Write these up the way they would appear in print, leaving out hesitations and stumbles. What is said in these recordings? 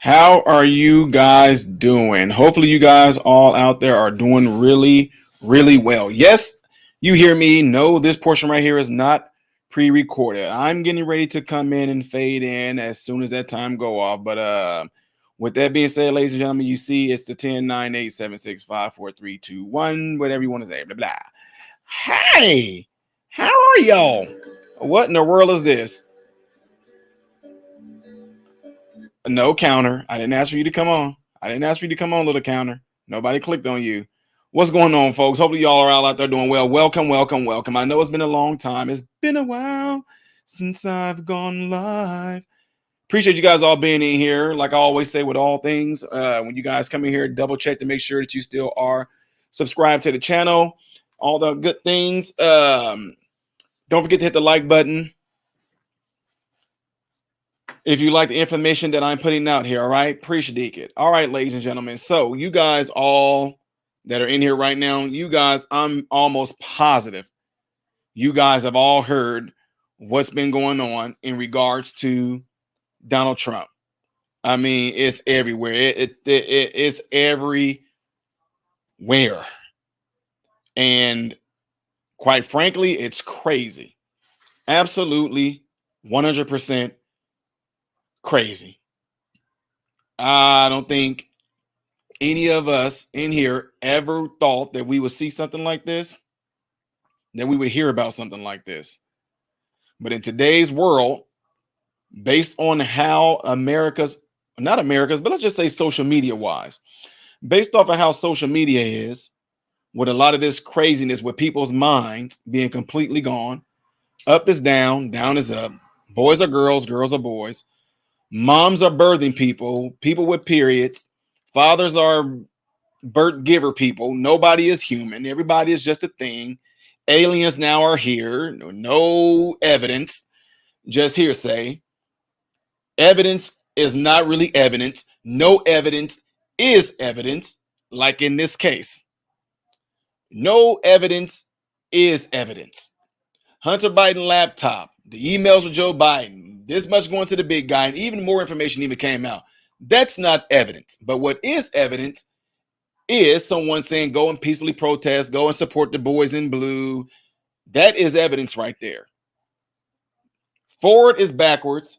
How are you guys doing? Hopefully, you guys all out there are doing really, really well. Yes, you hear me. No, this portion right here is not pre-recorded. I'm getting ready to come in and fade in as soon as that time go off. But with that being said, ladies and gentlemen, you see it's the 10, 9, 8, 7, 6, 5, 4, 3, 2, 1, whatever you want to say. Blah blah. Hey, how are y'all? What in the world is this? No counter. I didn't ask for you to come on. I didn't ask for you to come on, little counter. Nobody clicked on you. What's going on, folks? Hopefully, y'all are all out there doing well. Welcome, welcome, welcome. I know it's been a long time. It's been a while since I've gone live. Appreciate you guys all being in here. Like I always say with all things, when you guys come in here, double check to make sure that you still are subscribed to the channel. All the good things. Don't forget to hit the like button if you like the information that I'm putting out here. All right, appreciate it. All right, ladies and gentlemen, so you guys all that are in here right now, you guys, I'm almost positive you guys have all heard what's been going on in regards to Donald Trump. I mean, it's everywhere. It's everywhere, and quite frankly, it's crazy. Absolutely 100% crazy. I don't think any of us in here ever thought that we would see something like this, that we would hear about something like this. But in today's world, based on how not America's, but let's just say social media wise, based off of how social media is, with a lot of this craziness, with people's minds being completely gone, up is down, down is up, boys are girls, girls are boys, moms are birthing people, people with periods, fathers are birth giver people. Nobody is human. Everybody is just a thing. Aliens now are here. No evidence, just hearsay. Evidence is not really evidence. No evidence is evidence, like in this case. No evidence is evidence. Hunter Biden laptop, the emails with Joe Biden, this much going to the big guy, and even more information even came out. That's not evidence. But what is evidence is someone saying go and peacefully protest, go and support the boys in blue. That is evidence right there. Forward is backwards.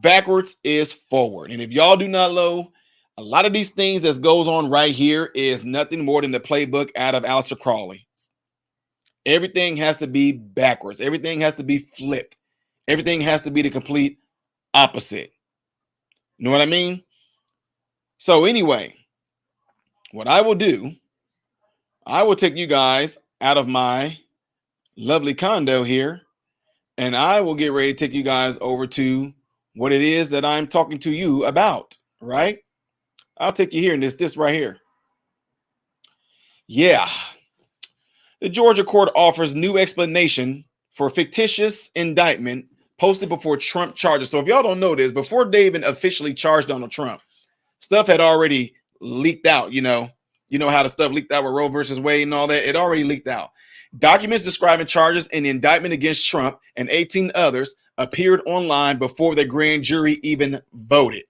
Backwards is forward. And if y'all do not know, a lot of these things that goes on right here is nothing more than the playbook out of Aleister Crowley. Everything has to be backwards. Everything has to be flipped. Everything has to be the complete opposite. You know what I mean? So anyway, what I will do, I will take you guys out of my lovely condo here, and I will get ready to take you guys over to what it is that I'm talking to you about, right? I'll take you here in this right here. Yeah. The Georgia court offers new explanation for fictitious indictment posted before Trump charges. So if y'all don't know this, before they even officially charged Donald Trump, stuff had already leaked out. You know how the stuff leaked out with Roe versus Wade and all that. It already leaked out. Documents describing charges in the indictment against Trump and 18 others appeared online before the grand jury even voted.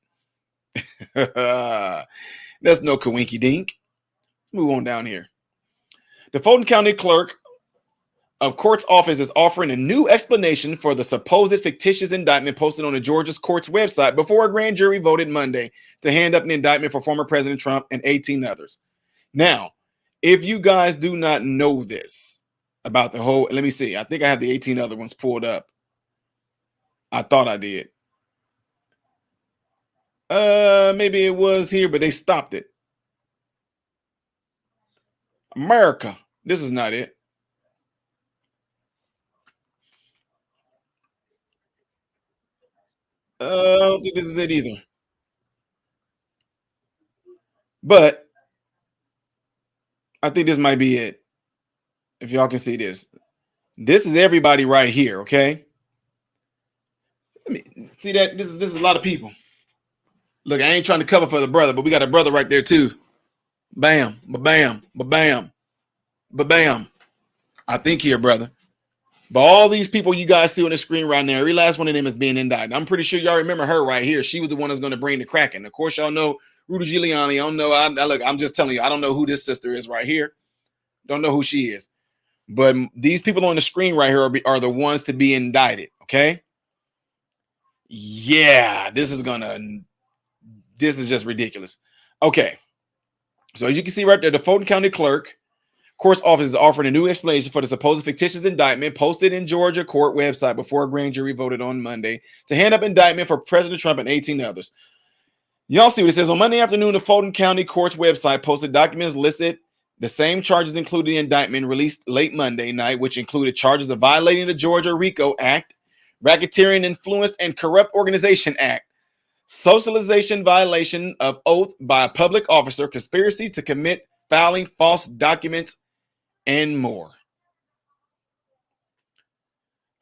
That's no coinky dink. Move on down here. The Fulton County Clerk of Court's office is offering a new explanation for the supposed fictitious indictment posted on the Georgia's court's website before a grand jury voted Monday to hand up an indictment for former President Trump and 18 others. Now, if you guys do not know this about the whole, let me see. I think I have the 18 other ones pulled up. I thought I did. Maybe it was here, but they stopped it. America. This is not it. I don't think this is it either. But I think this might be it. If y'all can see this. This is everybody right here, okay? Let me see that. This is a lot of people. Look, I ain't trying to cover for the brother, but we got a brother right there too. Bam, ba-bam, ba-bam, ba-bam. I think here, brother. But all these people you guys see on the screen right now, every last one of them is being indicted. I'm pretty sure y'all remember her right here. She was the one that's going to bring the Kraken. Of course, y'all know Rudy Giuliani. I don't know. Look, I'm just telling you, I don't know who this sister is right here. Don't know who she is. But these people on the screen right here are the ones to be indicted. Okay. Yeah, this is just ridiculous. Okay. So as you can see right there, the Fulton County Clerk Court's office is offering a new explanation for the supposed fictitious indictment posted in Georgia court website before a grand jury voted on Monday to hand up indictment for President Trump and 18 others. Y'all see what it says. On Monday afternoon, the Fulton County Court's website posted documents listed the same charges included in the indictment released late Monday night, which included charges of violating the Georgia RICO Act, Racketeering, Influence, and Corrupt Organization Act, socialization violation of oath by a public officer, conspiracy to commit filing false documents, and more.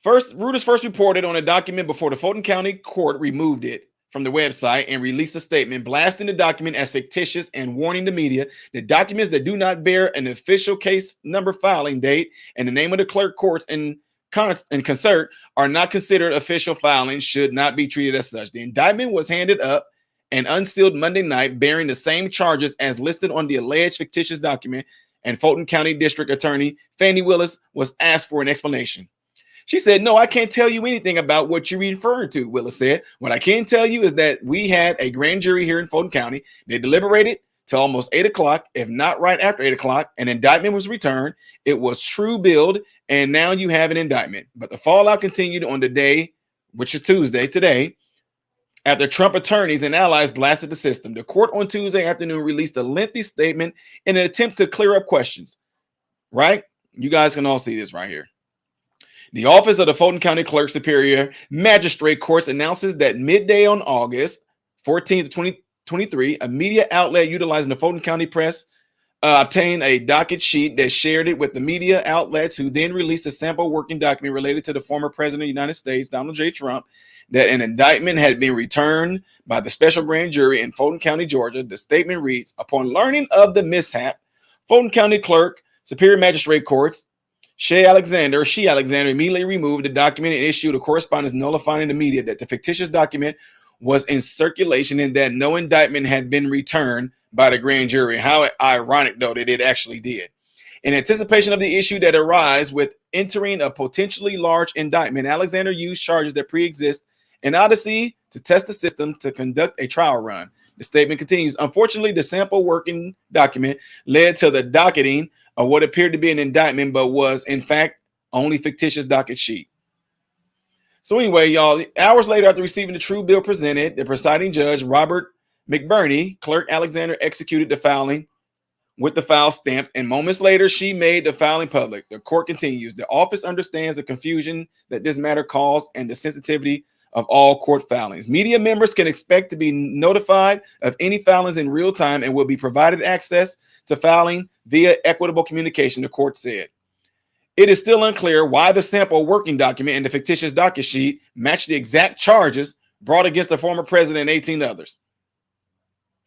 Reuters first reported on a document before the Fulton County Court removed it from the website and released a statement blasting the document as fictitious and warning the media that documents that do not bear an official case number filing date and the name of the clerk courts in concert are not considered official filings, should not be treated as such. The indictment was handed up and unsealed Monday night, bearing the same charges as listed on the alleged fictitious document, and Fulton County District Attorney Fannie Willis was asked for an explanation. She said, "No, I can't tell you anything about what you're referring to," Willis said. "What I can tell you is that we had a grand jury here in Fulton County. They deliberated till almost 8 o'clock, if not right after 8 o'clock. An indictment was returned. It was true billed, and now you have an indictment. But the fallout continued on the day, which is Tuesday, today, after Trump attorneys and allies blasted the system. The court on Tuesday afternoon released a lengthy statement in an attempt to clear up questions." Right? You guys can all see this right here. The Office of the Fulton County Clerk Superior Magistrate Courts announces that midday on August 14th, 2023, a media outlet utilizing the Fulton County Press obtained a docket sheet that shared it with the media outlets, who then released a sample working document related to the former president of the United States, Donald J. Trump, that an indictment had been returned by the special grand jury in Fulton County, Georgia. The statement reads, "Upon learning of the mishap, Fulton County Clerk, Superior Magistrate Courts, she Alexander immediately removed the document and issued a correspondence notifying the media that the fictitious document was in circulation and that no indictment had been returned by the grand jury." How ironic, though, that it actually did. In anticipation of the issue that arise with entering a potentially large indictment, Alexander used charges that pre-exist in Odyssey to test the system to conduct a trial run. The statement continues, "Unfortunately, the sample working document led to the docketing of what appeared to be an indictment, but was, in fact, only fictitious docket sheet." So anyway, y'all, hours later, after receiving the true bill presented, the presiding judge, Robert McBurney, Clerk Alexander executed the filing with the file stamped, and moments later, she made the filing public. The court continues, "The office understands the confusion that this matter caused and the sensitivity of all court filings. Media members can expect to be notified of any filings in real time and will be provided access to filing via equitable communication, the court said. It is still unclear why the sample working document and the fictitious docket sheet match the exact charges brought against the former president and 18 others.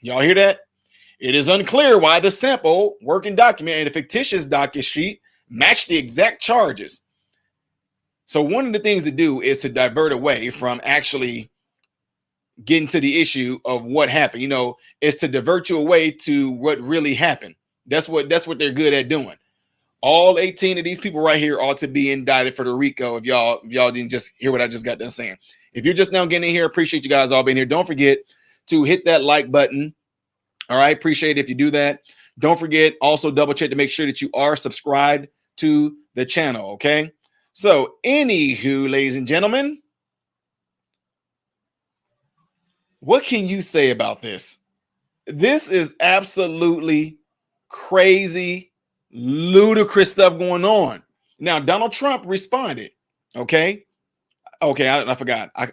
Y'all hear that? It is unclear why the sample working document and the fictitious docket sheet match the exact charges. So one of the things to do is to divert away from actually getting to the issue of what happened. You know, is to divert you away to what really happened. That's what they're good at doing. All 18 of these people right here ought to be indicted for the RICO if y'all didn't just hear what I just got done saying. If you're just now getting in here, appreciate you guys all being here. Don't forget to hit that like button. All right, appreciate it if you do that. Don't forget, also double check to make sure that you are subscribed to the channel, okay? So, anywho, ladies and gentlemen, what can you say about this? This is absolutely crazy, ludicrous stuff going on. Now, Donald Trump responded, okay? Okay, I forgot. I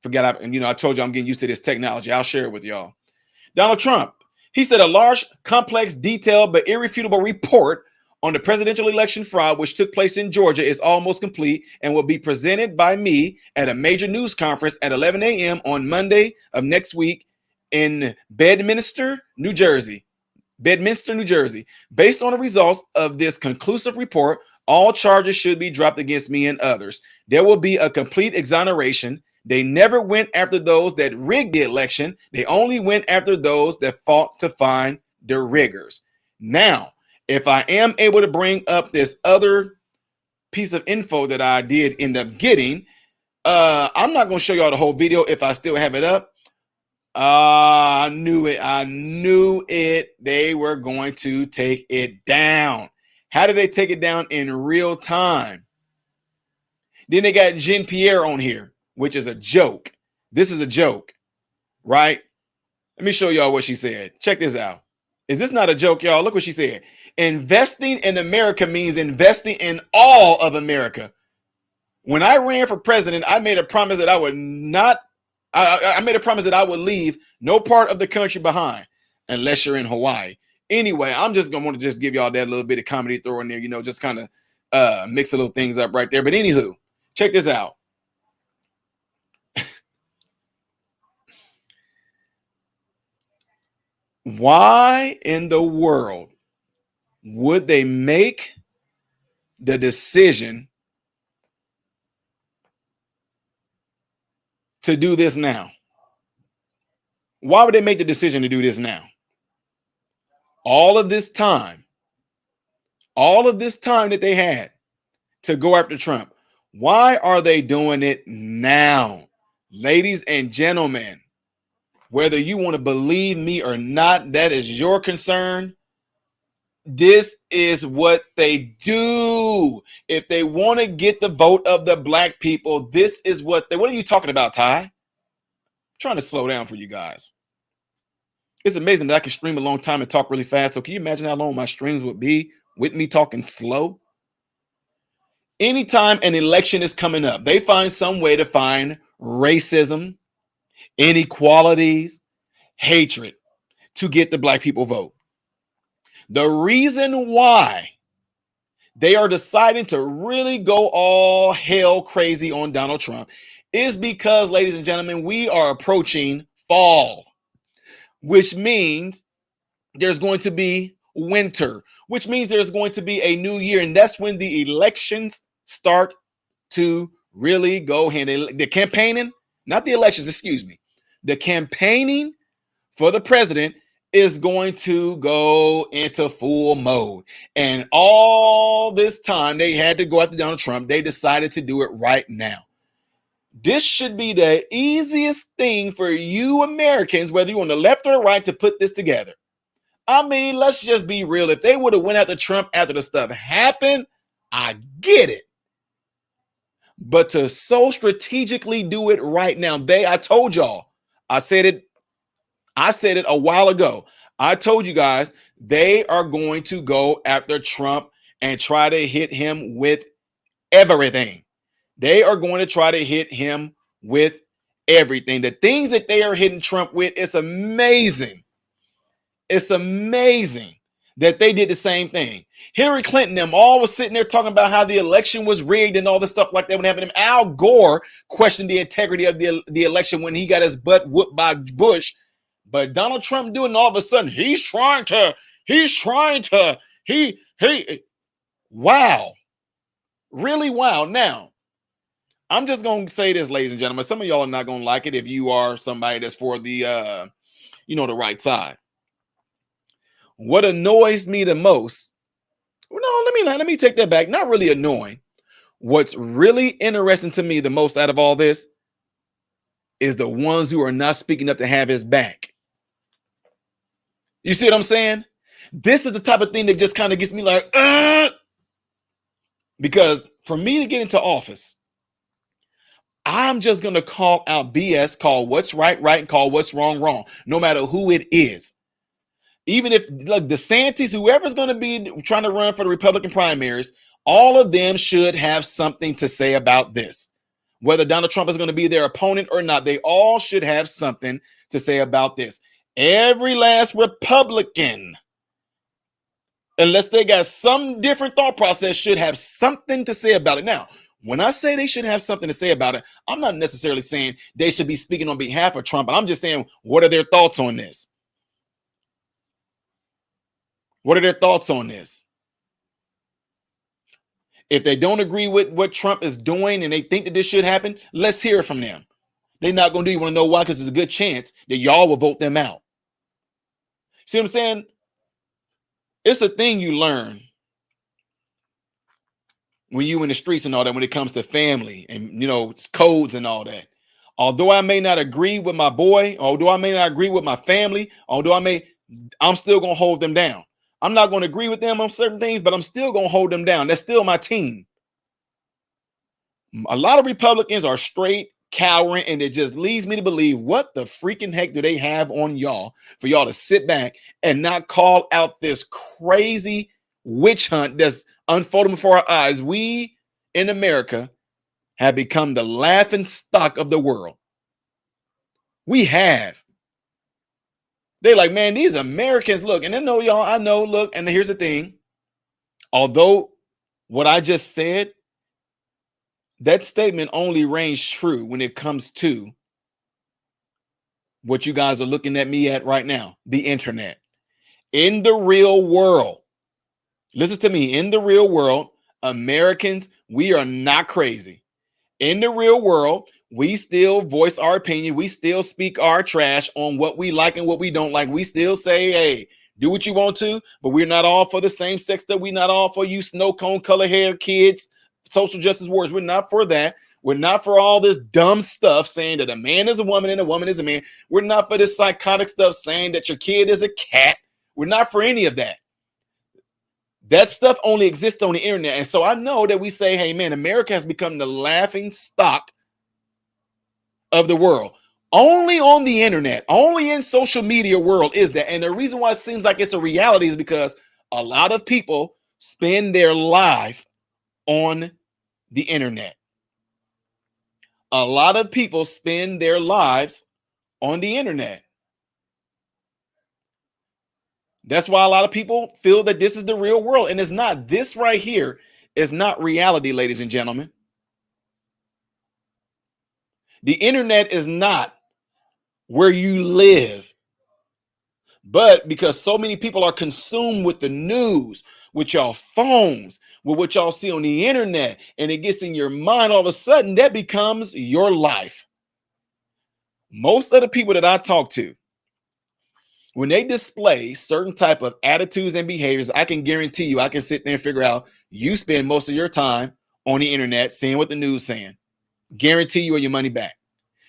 told you I'm getting used to this technology. I'll share it with y'all. Donald Trump, he said a large, complex, detailed, but irrefutable report on the presidential election fraud, which took place in Georgia, is almost complete and will be presented by me at a major news conference at 11 a.m. on Monday of next week in Bedminster, New Jersey. Bedminster, New Jersey. Based on the results of this conclusive report, all charges should be dropped against me and others. There will be a complete exoneration. They never went after those that rigged the election. They only went after those that fought to find the riggers. Now, if I am able to bring up this other piece of info that I did end up getting, I'm not going to show y'all the whole video if I still have it up. I knew it. They were going to take it down. How did they take it down? In real time. Then they got Jean Pierre on here, which is a joke. This is a joke, right? Let me show y'all what she said. Check this out. Is this not a joke, y'all? Look what she said. Investing in America means investing in all of America. When I ran for president, I made a promise that I would not, I made a promise that I would leave no part of the country behind unless you're in Hawaii. Anyway, I'm just going to want to just give y'all that little bit of comedy throw in there, you know, just kind of mix a little things up right there. But anywho, check this out. Why in the world would they make the decision to do this now? Why would they make the decision to do this now? All of this time that they had to go after Trump, why are they doing it now? Ladies and gentlemen, whether you want to believe me or not, that is your concern. This is what they do. If they want to get the vote of the black people, this is what are you talking about, Ty? I'm trying to slow down for you guys. It's amazing that I can stream a long time and talk really fast. So can you imagine how long my streams would be with me talking slow? Anytime an election is coming up, they find some way to find racism, inequalities, hatred to get the black people vote. The reason why they are deciding to really go all hell crazy on Donald Trump is because, ladies and gentlemen, we are approaching fall, which means there's going to be winter, which means there's going to be a new year. And that's when the elections start to really go hand in hand. The campaigning, not the elections, excuse me. The campaigning for the president is going to go into full mode. And all this time they had to go after Donald Trump. They decided to do it right now. This should be the easiest thing for you Americans, whether you're on the left or the right, to put this together. I mean, let's just be real. If they would have went after Trump after the stuff happened, I get it. But to so strategically do it right now, I told y'all, I said it a while ago. I told you guys they are going to go after Trump and try to hit him with everything. They are going to try to hit him with everything. The things that they are hitting Trump with, it's amazing. It's amazing that they did the same thing. Hillary Clinton, them all was sitting there talking about how the election was rigged and all this stuff like that when happened. Al Gore questioned the integrity of the election when he got his butt whooped by Bush. But Donald Trump doing it, all of a sudden, wow. Really wow. Now, I'm just going to say this, ladies and gentlemen. Some of y'all are not going to like it if you are somebody that's for the, the right side. What annoys me the most, let me take that back. Not really annoying. What's really interesting to me the most out of all this is the ones who are not speaking up to have his back. You see what I'm saying? This is the type of thing that just kind of gets me like, because for me to get into office, I'm just going to call out BS, call what's right, and call what's wrong, no matter who it is. Even if, look, DeSantis, whoever's going to be trying to run for the Republican primaries, all of them should have something to say about this. Whether Donald Trump is going to be their opponent or not, they all should have something to say about this. Every last Republican, unless they got some different thought process, should have something to say about it. Now, when I say they should have something to say about it, I'm not necessarily saying they should be speaking on behalf of Trump. I'm just saying, what are their thoughts on this? What are their thoughts on this? If they don't agree with what Trump is doing and they think that this should happen, let's hear from them. They're not going to do. You want to know why? Because there's a good chance that y'all will vote them out. See what I'm saying? It's a thing you learn when you in the streets and all that, when it comes to family and, codes and all that. Although I may not agree with my boy, although I may not agree with my family, I'm still going to hold them down. I'm not going to agree with them on certain things, but I'm still going to hold them down. That's still my team. A lot of Republicans are straight cowering, and it just leads me to believe, what the freaking heck do they have on y'all for y'all to sit back and not call out this crazy witch hunt that's unfolding before our eyes? We in America have become the laughing stock of the world. We have. They're like, man, these Americans, look, and I know y'all, look, and here's the thing. Although what I just said, that statement only rings true when it comes to what you guys are looking at me at right now, the internet. In the real world, listen to me, in the real world, Americans, we are not crazy. In the real world, we still voice our opinion. We still speak our trash on what we like and what we don't like. We still say, hey, do what you want to, but we're not all for the same sex stuff. We're not all for you snow cone color hair kids, social justice warriors. We're not for that. We're not for all this dumb stuff saying that a man is a woman and a woman is a man. We're not for this psychotic stuff saying that your kid is a cat. We're not for any of that. That stuff only exists on the internet. And so I know that we say, hey, man, America has become the laughing stock of the world. Only on the internet, only in social media world is that. And the reason why it seems like it's a reality is because a lot of people spend their life on the internet. A lot of people spend their lives on the internet. That's why a lot of people feel that this is the real world, and it's not. This right here is not reality, ladies and gentlemen. The internet is not where you live. But because so many people are consumed with the news, with your phones, with what y'all see on the internet, and it gets in your mind, all of a sudden that becomes your life. Most of the people that I talk to, when they display certain type of attitudes and behaviors, I can guarantee you, I can sit there and figure out you spend most of your time on the internet seeing what the news is saying. Guarantee you your money back.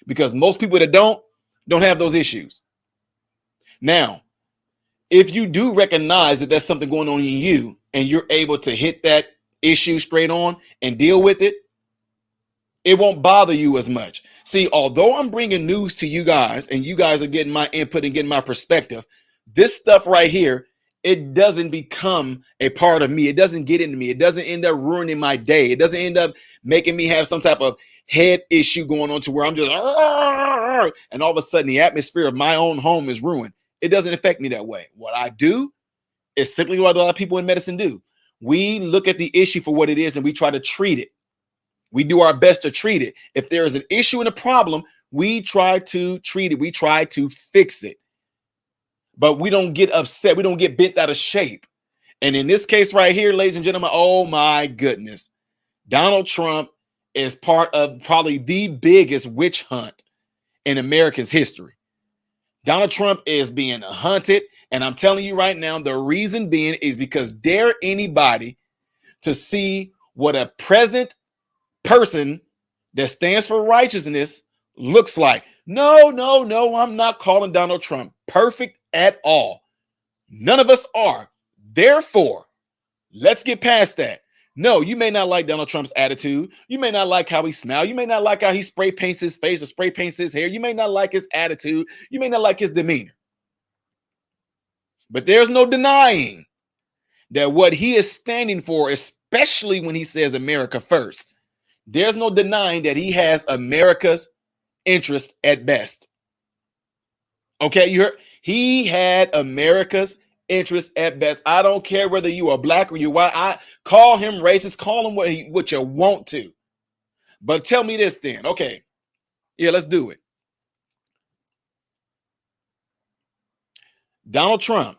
Because most people that don't have those issues. Now, if you do recognize that there's something going on in you and you're able to hit that issue straight on and deal with it, it won't bother you as much. See, although I'm bringing news to you guys and you guys are getting my input and getting my perspective, this stuff right here it doesn't become a part of me. It doesn't get into me. It doesn't end up ruining my day. It doesn't end up making me have some type of head issue going on to where I'm just, and all of a sudden the atmosphere of my own home is ruined. It doesn't affect me that way. What I do is simply what a lot of people in medicine do. We look at the issue for what it is and we try to treat it. We do our best to treat it. If there is an issue and a problem, we try to treat it. We try to fix it. But we don't get upset. We don't get bent out of shape. And in this case right here, ladies and gentlemen, oh my goodness, Donald Trump is part of probably the biggest witch hunt in America's history. Donald Trump is being hunted. And I'm telling you right now, the reason being is because dare anybody to see what a present person that stands for righteousness looks like. No, I'm not calling Donald Trump perfect at all. None of us are. Therefore, let's get past that. No, you may not like Donald Trump's attitude. You may not like how he smiles. You may not like how he spray paints his face or spray paints his hair. You may not like his attitude. You may not like his demeanor. But there's no denying that what he is standing for, especially when he says America first, there's no denying that he has America's interest at best. Okay, you heard? He had America's interest at best. I don't care whether you are black or you white. I call him racist, call him what you want to. But tell me this then. Okay, yeah, let's do it. Donald Trump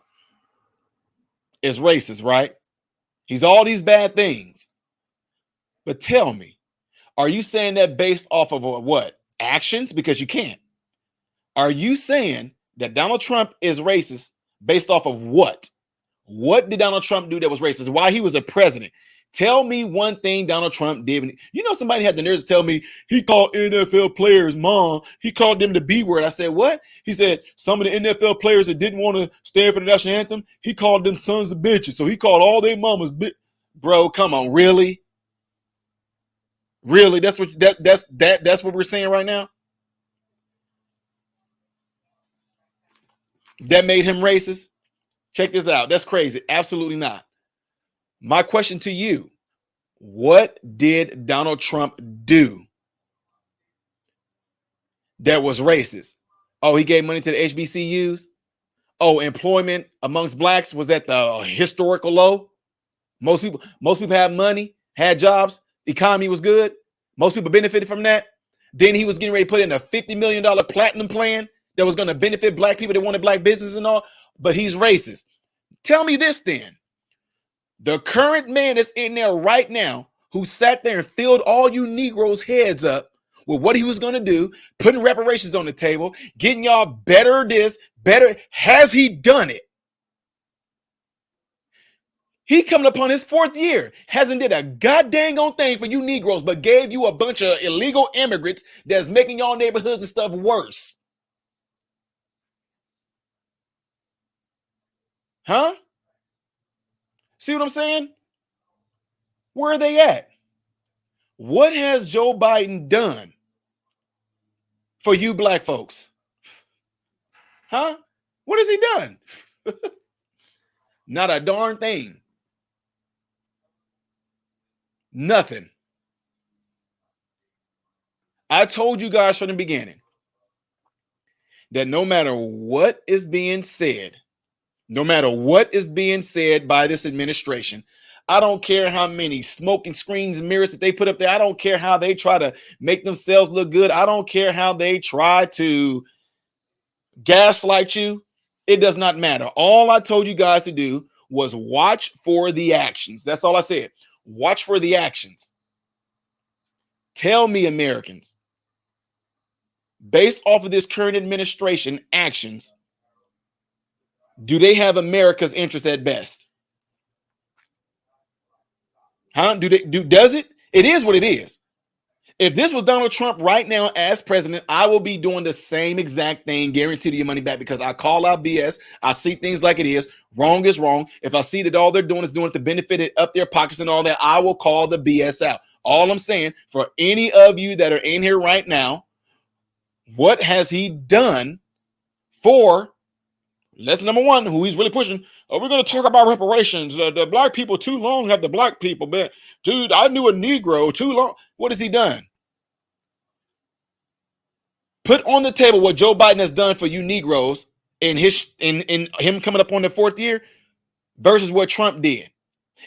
is racist, right? He's all these bad things. But tell me, are you saying that based off of what? Actions? Because you can't. Are you saying that Donald Trump is racist based off of what? What did Donald Trump do that was racist? Why he was a president? Tell me one thing Donald Trump did. You know, somebody had the nerve to tell me he called NFL players mom. He called them the B word. I said, what? He said some of the NFL players that didn't want to stand for the national anthem, he called them sons of bitches. So he called all their mamas bitch. Bro, come on, really? Really? That's what we're saying right now? That made him racist? Check this out. That's crazy. Absolutely not. My question to you, what did Donald Trump do that was racist? Oh, he gave money to the HBCUs? Oh, employment amongst blacks was at the historical low? Most people had money, had jobs, economy was good. Most people benefited from that. Then he was getting ready to put in a $50 million platinum plan that was going to benefit black people that wanted black business and all, but he's racist. Tell me this then. The current man that's in there right now who sat there and filled all you Negroes' heads up with what he was going to do, putting reparations on the table, getting y'all better this, better, has he done it? He coming upon his 4th year, hasn't did a goddamn on thing for you Negroes, but gave you a bunch of illegal immigrants that's making y'all neighborhoods and stuff worse. Huh? See what I'm saying? Where are they at? What has Joe Biden done for you black folks? Huh? What has he done? Not a darn thing. Nothing. I told you guys from the beginning that no matter what is being said, no matter what is being said by this administration, I don't care how many smoking screens and mirrors that they put up there. I don't care how they try to make themselves look good. I don't care how they try to gaslight you. It does not matter. All I told you guys to do was watch for the actions. That's all I said. Watch for the actions. Tell me, Americans, based off of this current administration actions, do they have America's interest at best? Huh? Does it? It is what it is. If this was Donald Trump right now as president, I will be doing the same exact thing, guaranteed your money back, because I call out BS. I see things like it is. Wrong is wrong. If I see that all they're doing is doing it to benefit it up their pockets and all that, I will call the BS out. All I'm saying, for any of you that are in here right now, what has he done for, lesson number one, who he's really pushing, Are we going to talk about reparations? The black people too long have the black people, man. Dude, I knew a Negro too long. What has he done? Put on the table what Joe Biden has done for you Negroes in him coming up on the fourth year versus what Trump did.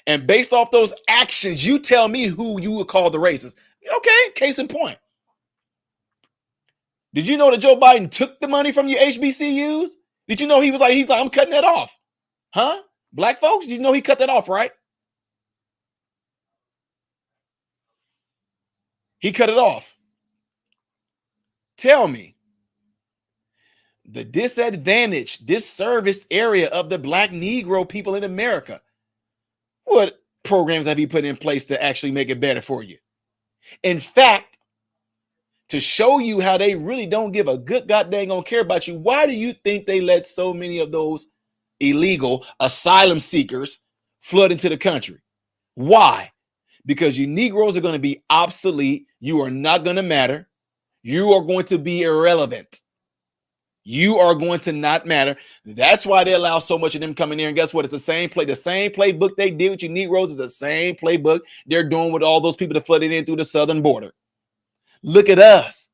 And based off those actions, you tell me who you would call the racist. Okay, case in point. Did you know that Joe Biden took the money from your HBCUs? Did you know he's like, I'm cutting that off? Huh? Black folks, did you know he cut that off, right? He cut it off. Tell me the disadvantaged, disserviced area of the black Negro people in America. What programs have you put in place to actually make it better for you? In fact, to show you how they really don't give a good goddamn don't care about you, why do you think they let so many of those illegal asylum seekers flood into the country? Why? Because you Negroes are going to be obsolete. You are not going to matter. You are going to be irrelevant. You are going to not matter. That's why they allow so much of them coming in. And guess what? It's the same playbook they did with you Negroes is the same playbook they're doing with all those people that flooded in through the southern border. Look at us.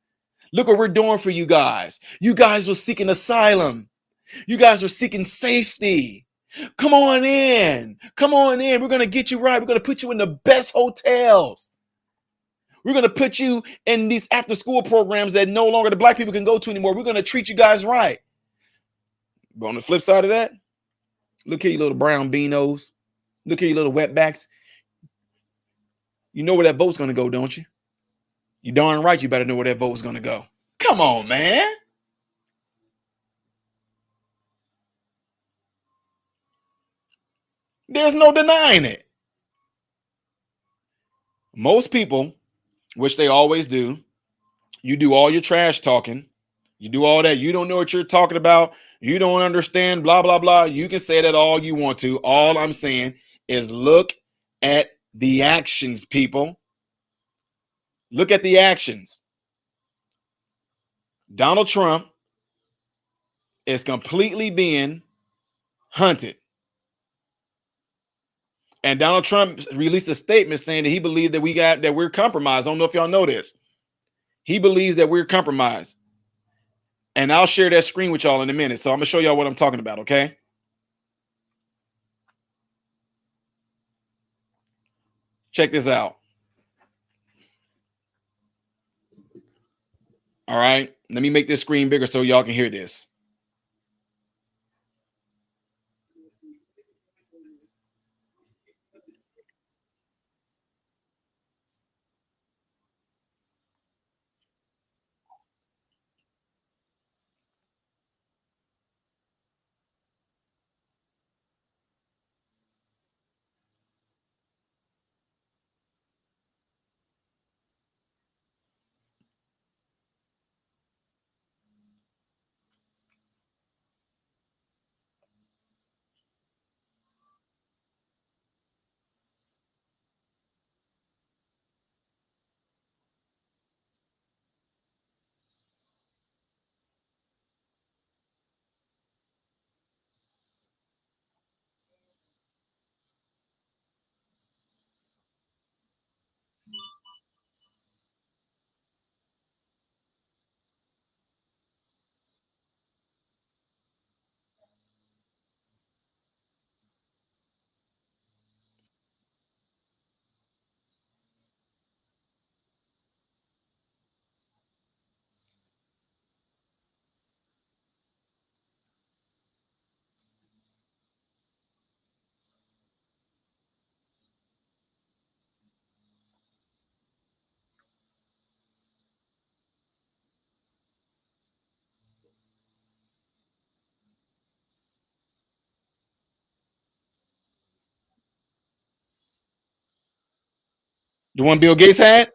Look what we're doing for you guys. You guys were seeking asylum. You guys were seeking safety. Come on in. Come on in. We're going to get you right. We're going to put you in the best hotels. We're going to put you in these after school programs that no longer the black people can go to anymore. We're going to treat you guys right. But on the flip side of that, look here, you little brown beanos. Look here, you little wetbacks. You know where that vote's going to go, don't you? You darn right you better know where that vote's going to go. Come on, man. There's no denying it. Most people, which they always do, you do all your trash talking. You do all that. You don't know what you're talking about. You don't understand, blah, blah, blah. You can say that all you want to. All I'm saying is look at the actions, people. Look at the actions. Donald Trump is completely being hunted. And Donald Trump released a statement saying that he believed that we're compromised. I don't know if y'all know this. He believes that we're compromised. And I'll share that screen with y'all in a minute. So I'm going to show y'all what I'm talking about, okay? Check this out. All right. Let me make this screen bigger so y'all can hear this. The one Bill Gates had?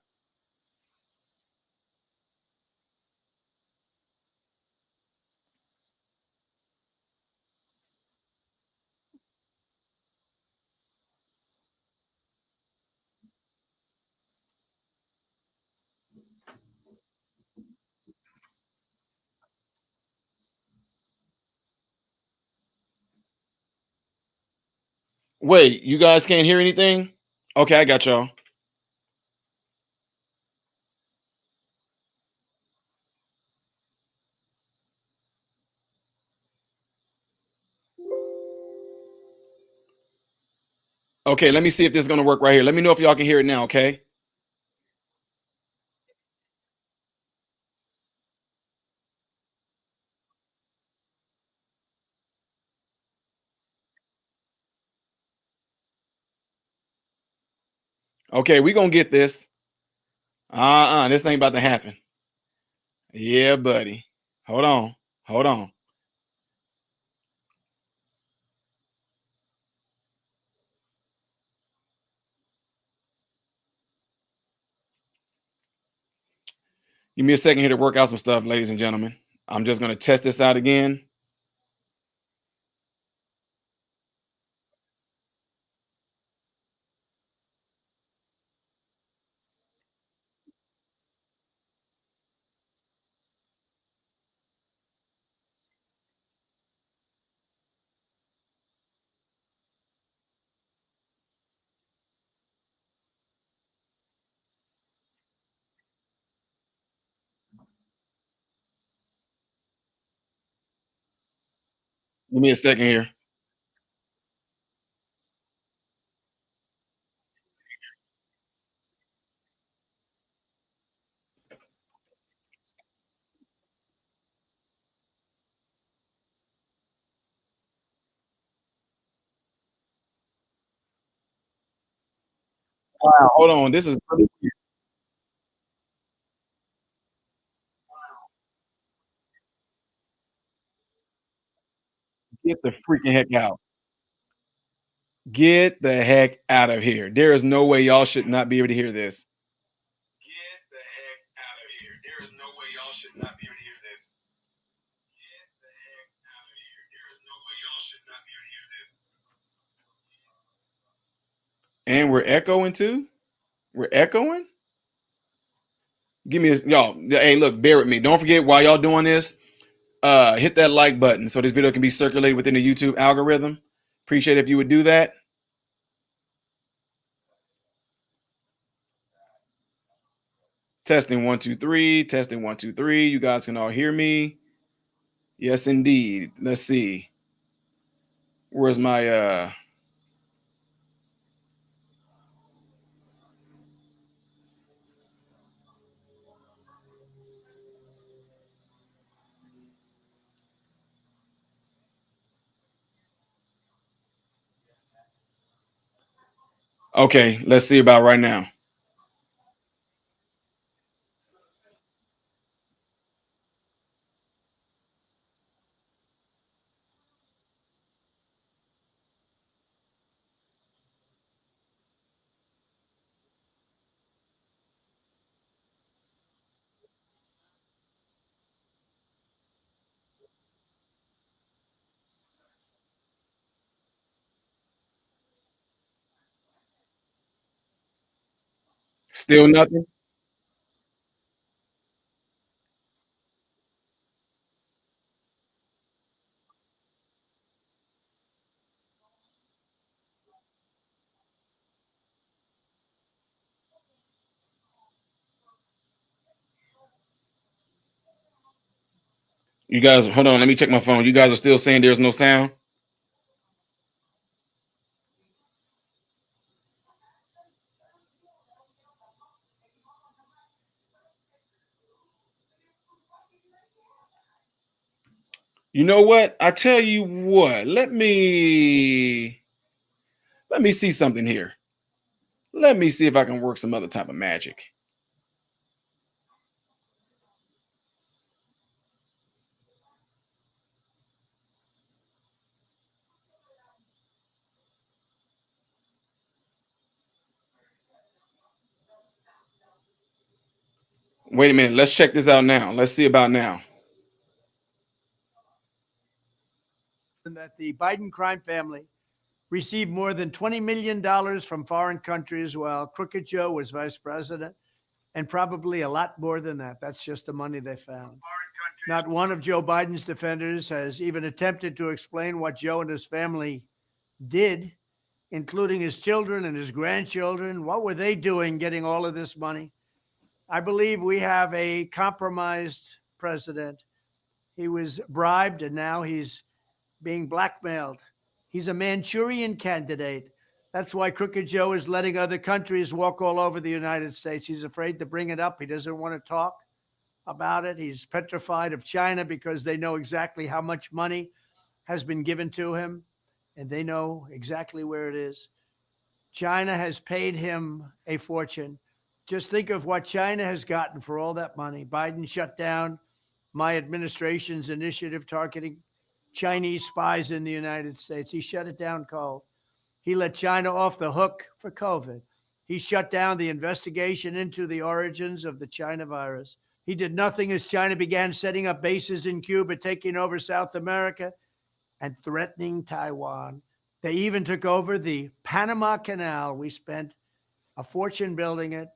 Wait, you guys can't hear anything? Okay, I got y'all. Okay, let me see if this is gonna work right here. Let me know if y'all can hear it now, okay? Okay, we gonna get this. This ain't about to happen. Yeah, buddy. Hold on. Hold on. Give me a second here to work out some stuff, ladies and gentlemen. I'm just gonna test this out again. Give me a second here. Wow, hold on. This is really weird. Get the freaking heck out. Get the heck out of here. There is no way y'all should not be able to hear this. Get the heck out of here. There is no way y'all should not be able to hear this. Get the heck out of here. There is no way y'all should not be able to hear this. And we're echoing too? We're echoing? Give me this, y'all. Hey, look, bear with me. Don't forget while y'all doing this, hit that like button so this video can be circulated within the YouTube algorithm. Appreciate if you would do that. Testing 1 2 3. Testing 1 2 3. You guys can all hear me. Yes, indeed. Let's see. Where's my okay, let's see about right now. Still nothing. You guys, hold on. Let me check my phone. You guys are still saying there's no sound. You know what? I tell you what. Let me see something here. Let me see if I can work some other type of magic. Wait a minute. Let's check this out now. Let's see about now. That the Biden crime family received more than $20 million from foreign countries while Crooked Joe was vice president, and probably a lot more than that. That's just the money they found. Not one of Joe Biden's defenders has even attempted to explain what Joe and his family did including his children and his grandchildren. What were they doing getting all of this money? I believe we have a compromised president. He was bribed and now he's being blackmailed. He's a Manchurian candidate. That's why Crooked Joe is letting other countries walk all over the United States. He's afraid to bring it up. He doesn't want to talk about it. He's petrified of China because they know exactly how much money has been given to him and they know exactly where it is. China has paid him a fortune. Just think of what China has gotten for all that money. Biden shut down my administration's initiative targeting Chinese spies in the United States. He shut it down cold. He let China off the hook for COVID. He shut down the investigation into the origins of the China virus. He did nothing as China began setting up bases in Cuba, taking over South America, and threatening Taiwan. They even took over the Panama Canal. We spent a fortune building it.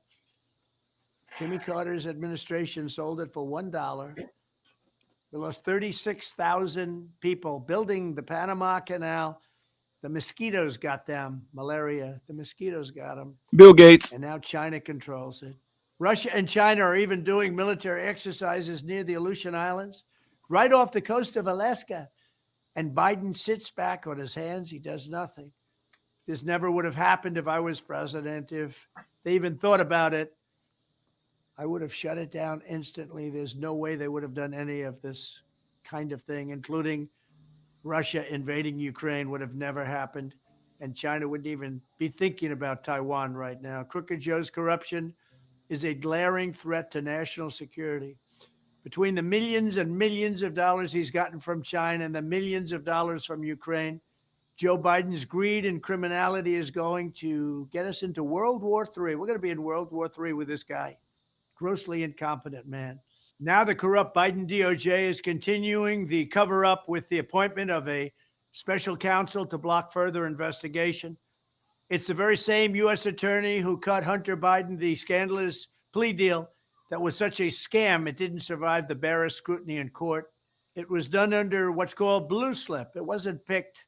Jimmy Carter's administration sold it for $1. We lost 36,000 people building the Panama Canal. The mosquitoes got them, malaria. The mosquitoes got them. Bill Gates. And now China controls it. Russia and China are even doing military exercises near the Aleutian Islands, right off the coast of Alaska. And Biden sits back on his hands. He does nothing. This never would have happened if I was president. If they even thought about it, I would have shut it down instantly. There's no way they would have done any of this kind of thing, including Russia invading Ukraine would have never happened. And China wouldn't even be thinking about Taiwan right now. Crooked Joe's corruption is a glaring threat to national security. Between the millions and millions of dollars he's gotten from China and the millions of dollars from Ukraine, Joe Biden's greed and criminality is going to get us into World War III. We're going to be in World War III with this guy. Grossly incompetent man. Now the corrupt Biden DOJ is continuing the cover-up with the appointment of a special counsel to block further investigation. It's the very same U.S. attorney who cut Hunter Biden the scandalous plea deal that was such a scam it didn't survive the barest scrutiny in court. It was done under what's called blue slip. It wasn't picked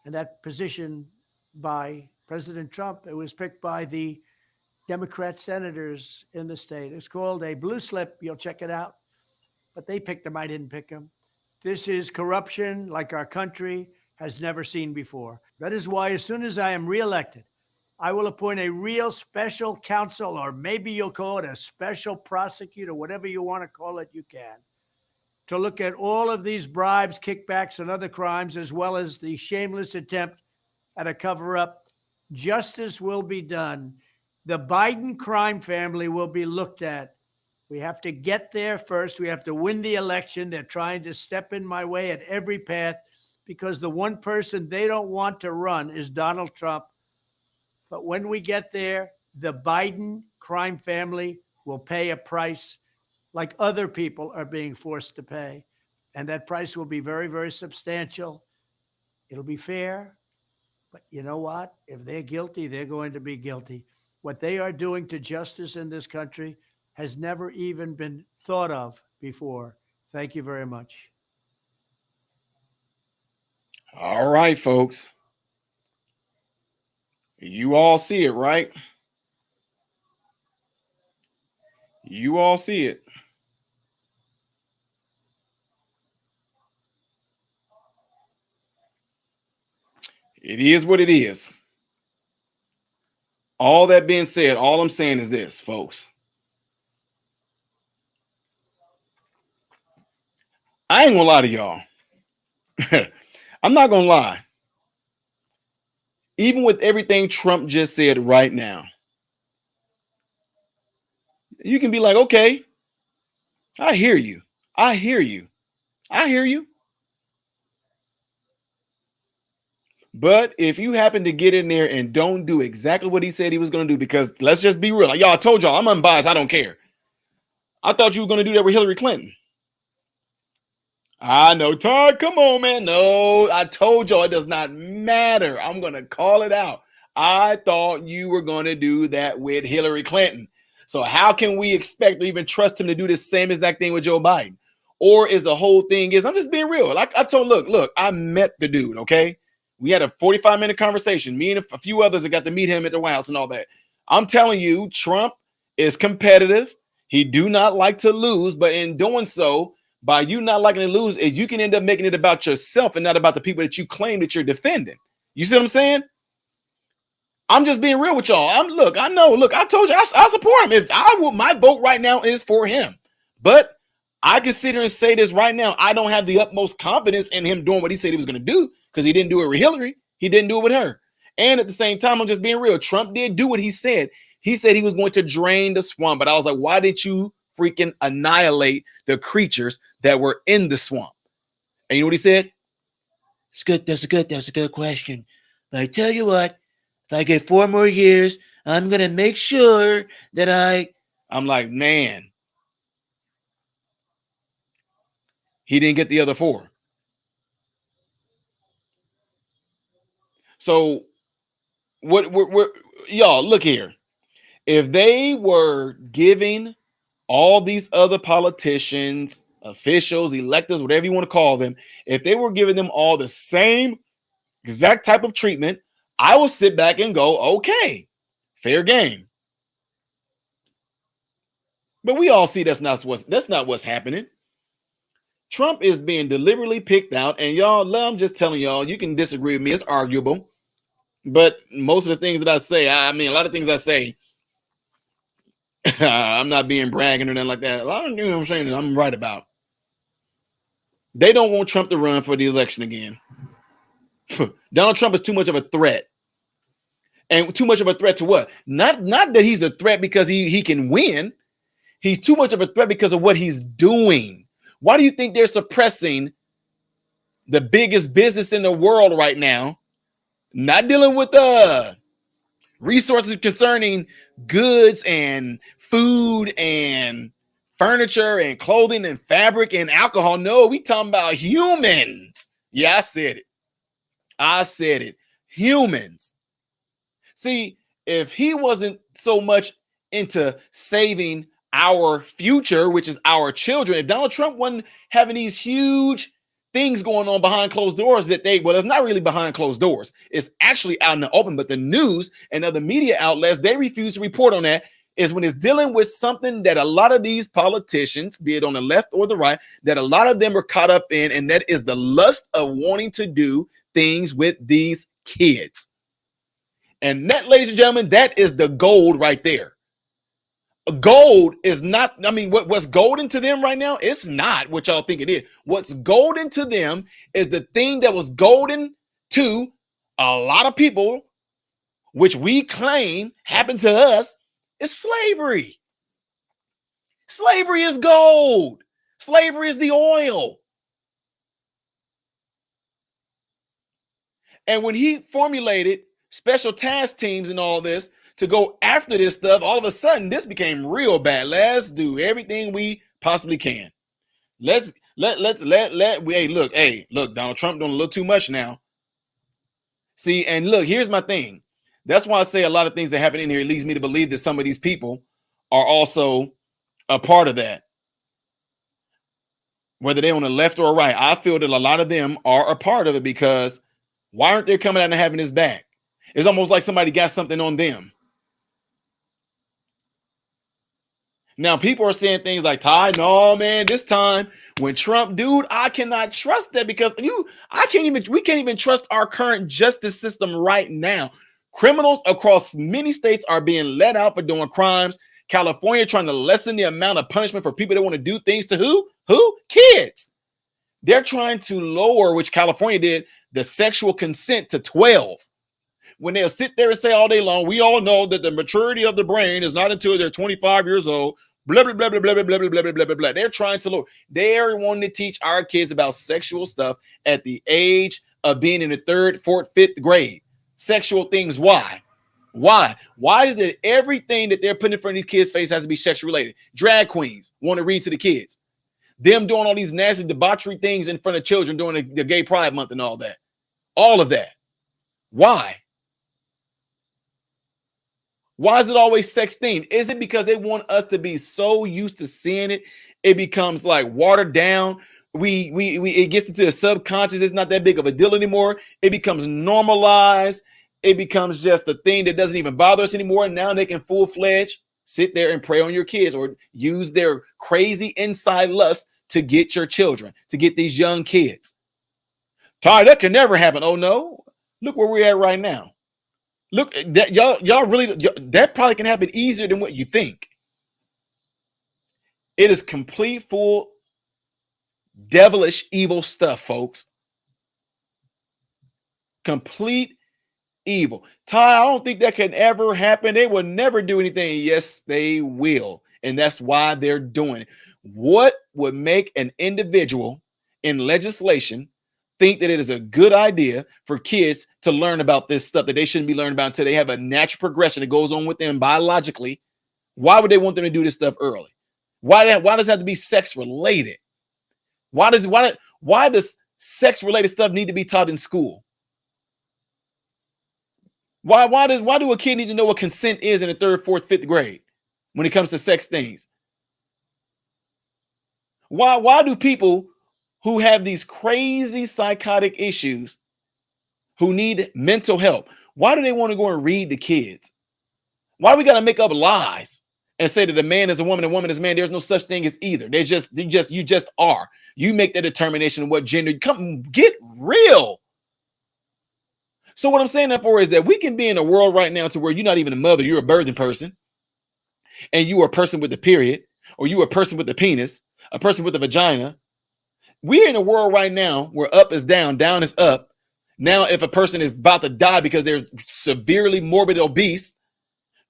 in that position by President Trump. It was picked by the Democrat senators in the state. It's called a blue slip. You'll check it out. But they picked him. I didn't pick him. This is corruption like our country has never seen before. That is why as soon as I am reelected, I will appoint a real special counsel, or maybe you'll call it a special prosecutor, whatever you want to call it, you can, to look at all of these bribes, kickbacks, and other crimes, as well as the shameless attempt at a cover-up. Justice will be done. The Biden crime family will be looked at. We have to get there first. We have to win the election. They're trying to step in my way at every path because the one person they don't want to run is Donald Trump. But when we get there, the Biden crime family will pay a price like other people are being forced to pay. And that price will be very, very substantial. It'll be fair. But you know what? If they're guilty, they're going to be guilty. What they are doing to justice in this country has never even been thought of before. Thank you very much. All right, folks. You all see it, right? You all see it. It is what it is. All that being said, all I'm saying is this, folks. I ain't gonna lie to y'all. I'm not gonna lie. Even with everything Trump just said right now, you can be like, okay, I hear you. I hear you. I hear you. But if you happen to get in there and don't do exactly what he said he was going to do, because let's just be real. Like, y'all, I told y'all I'm unbiased. I don't care. I thought you were going to do that with Hillary Clinton. I know, Todd. Come on, man. No, I told y'all it does not matter. I'm going to call it out. I thought you were going to do that with Hillary Clinton. So how can we expect or even trust him to do the same exact thing with Joe Biden? Or is the whole thing is, I'm just being real. Like I told, look, I met the dude, okay? We had a 45-minute conversation. Me and a few others that got to meet him at the White House and all that. I'm telling you, Trump is competitive. He do not like to lose, but in doing so, by you not liking to lose, you can end up making it about yourself and not about the people that you claim that you're defending. You see what I'm saying? I'm just being real with y'all. I told you I support him. If I will, my vote right now is for him. But I can sit here and say this right now. I don't have the utmost confidence in him doing what he said he was going to do because he didn't do it with Hillary. He didn't do it with her. And at the same time, I'm just being real. Trump did do what he said. He said he was going to drain the swamp. But I was like, why did you freaking annihilate the creatures that were in the swamp? And you know what he said? It's good. That's a good question. But I tell you what, if I get 4 more years, I'm going to make sure that I'm like, man, he didn't get the other 4. So what y'all look here. If they were giving all these other politicians, officials, electors, whatever you want to call them, if they were giving them all the same exact type of treatment, I will sit back and go, okay, fair game. But we all see that's not what's happening. Trump is being deliberately picked out, and y'all, I'm just telling y'all, you can disagree with me. It's arguable. But most of the things that I say, I mean, a lot of things I say, I'm not being bragging or nothing like that. A lot of things I'm saying that I'm right about. They don't want Trump to run for the election again. Donald Trump is too much of a threat. And too much of a threat to what? Not that he's a threat because he can win. He's too much of a threat because of what he's doing. Why do you think they're suppressing the biggest business in the world right now? Not dealing with resources concerning goods and food and furniture and clothing and fabric and alcohol. No, we talking about humans. Yeah, I said it. Humans. See, if he wasn't so much into saving our future, which is our children, if Donald Trump wasn't having these huge things going on behind closed doors it's not really behind closed doors. It's actually out in the open, but the news and other media outlets, they refuse to report on that, is when it's dealing with something that a lot of these politicians, be it on the left or the right, that a lot of them are caught up in, and that is the lust of wanting to do things with these kids. And that, ladies and gentlemen, that is the gold right there. Gold is not, I mean, what's golden to them right now, it's not what y'all think it is. What's golden to them is the thing that was golden to a lot of people, which we claim happened to us, is slavery. Slavery is gold. Slavery is the oil. And when he formulated special task teams and all this to go after this stuff, all of a sudden this became real bad. Let's do everything we possibly can. Hey, look, Donald Trump doing a little too much now. See, and look, here's my thing. That's why I say a lot of things that happen in here, it leads me to believe that some of these people are also a part of that. Whether they're on the left or right, I feel that a lot of them are a part of it, because why aren't they coming out and having his back? It's almost like somebody got something on them. Now, people are saying things like, Ty, no, man, this time when Trump, dude, I cannot trust that, because we can't even trust our current justice system right now. Criminals across many states are being let out for doing crimes. California trying to lessen the amount of punishment for people that want to do things to who? Kids. They're trying to lower, which California did, the sexual consent to 12. When they'll sit there and say all day long, we all know that the maturity of the brain is not until they're 25 years old. Blah, blah, blah, blah, blah, blah, blah, blah, blah, blah, blah. They're trying to lower. They're wanting to teach our kids about sexual stuff at the age of being in the 3rd, 4th, 5th grade. Sexual things. Why? Why is it everything that they're putting in front of these kids' face has to be sexual related? Drag queens want to read to the kids. Them doing all these nasty debauchery things in front of children during the Gay Pride Month and all that. All of that. Why? Why is it always sex themed? Is it because they want us to be so used to seeing it, it becomes like watered down? We it gets into the subconscious. It's not that big of a deal anymore. It becomes normalized. It becomes just a thing that doesn't even bother us anymore. And now they can full-fledged sit there and prey on your kids or use their crazy inside lust to get your children, to get these young kids. Ty, that can never happen. Oh no. Look where we're at right now. Look, that y'all really, that probably can happen easier than what you think. It is complete, full, devilish, evil stuff, folks. Complete evil. Ty, I don't think that can ever happen. They will never do anything. Yes, they will. And that's why they're doing it. What would make an individual in legislation think that it is a good idea for kids to learn about this stuff that they shouldn't be learning about until they have a natural progression that goes on with them biologically? Why would they want them to do this stuff early? Why does it have to be sex related? Why does sex related stuff need to be taught in school? Why do a kid need to know what consent is in the third, fourth, fifth grade when it comes to sex things? Why do people who have these crazy psychotic issues, who need mental help, why do they want to go and read to kids? Why do we got to make up lies and say that a man is a woman, a woman is a man? There's no such thing as either. You just are. You make the determination of what gender. Come get real. So what I'm saying that for is that we can be in a world right now to where you're not even a mother, you're a birthing person, and you are a person with a period, or you are a person with a penis, a person with a vagina. We're in a world right now where up is down, down is up. Now, if a person is about to die because they're severely morbid obese,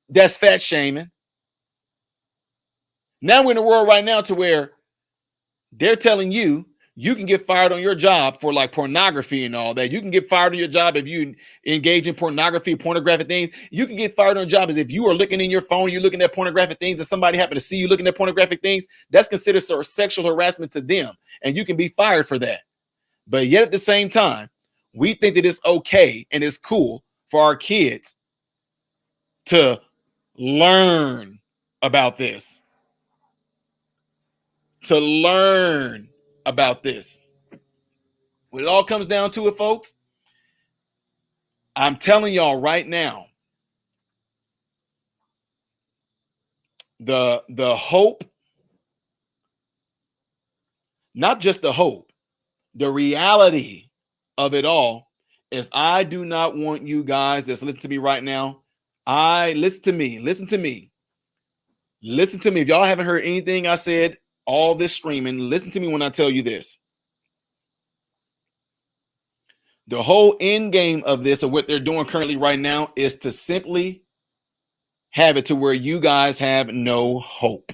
that's fat shaming. Now we're in a world right now to where they're telling you you can get fired on your job for like pornography and all that. You can get fired on your job if you engage in pornography, pornographic things. You can get fired on your job as if you are looking in your phone, you're looking at pornographic things, and somebody happened to see you looking at pornographic things. That's considered sort of sexual harassment to them, and you can be fired for that. But yet at the same time, we think that it's okay and it's cool for our kids to learn about this. To learn about this. When it all comes down to it, folks, I'm telling y'all right now, the hope, not just the hope, the reality of it all is I do not want you guys that's listening to me right now. Listen to me. If y'all haven't heard anything I said, all this streaming, listen to me when I tell you this. The whole end game of this, of what they're doing currently right now, is to simply have it to where you guys have no hope.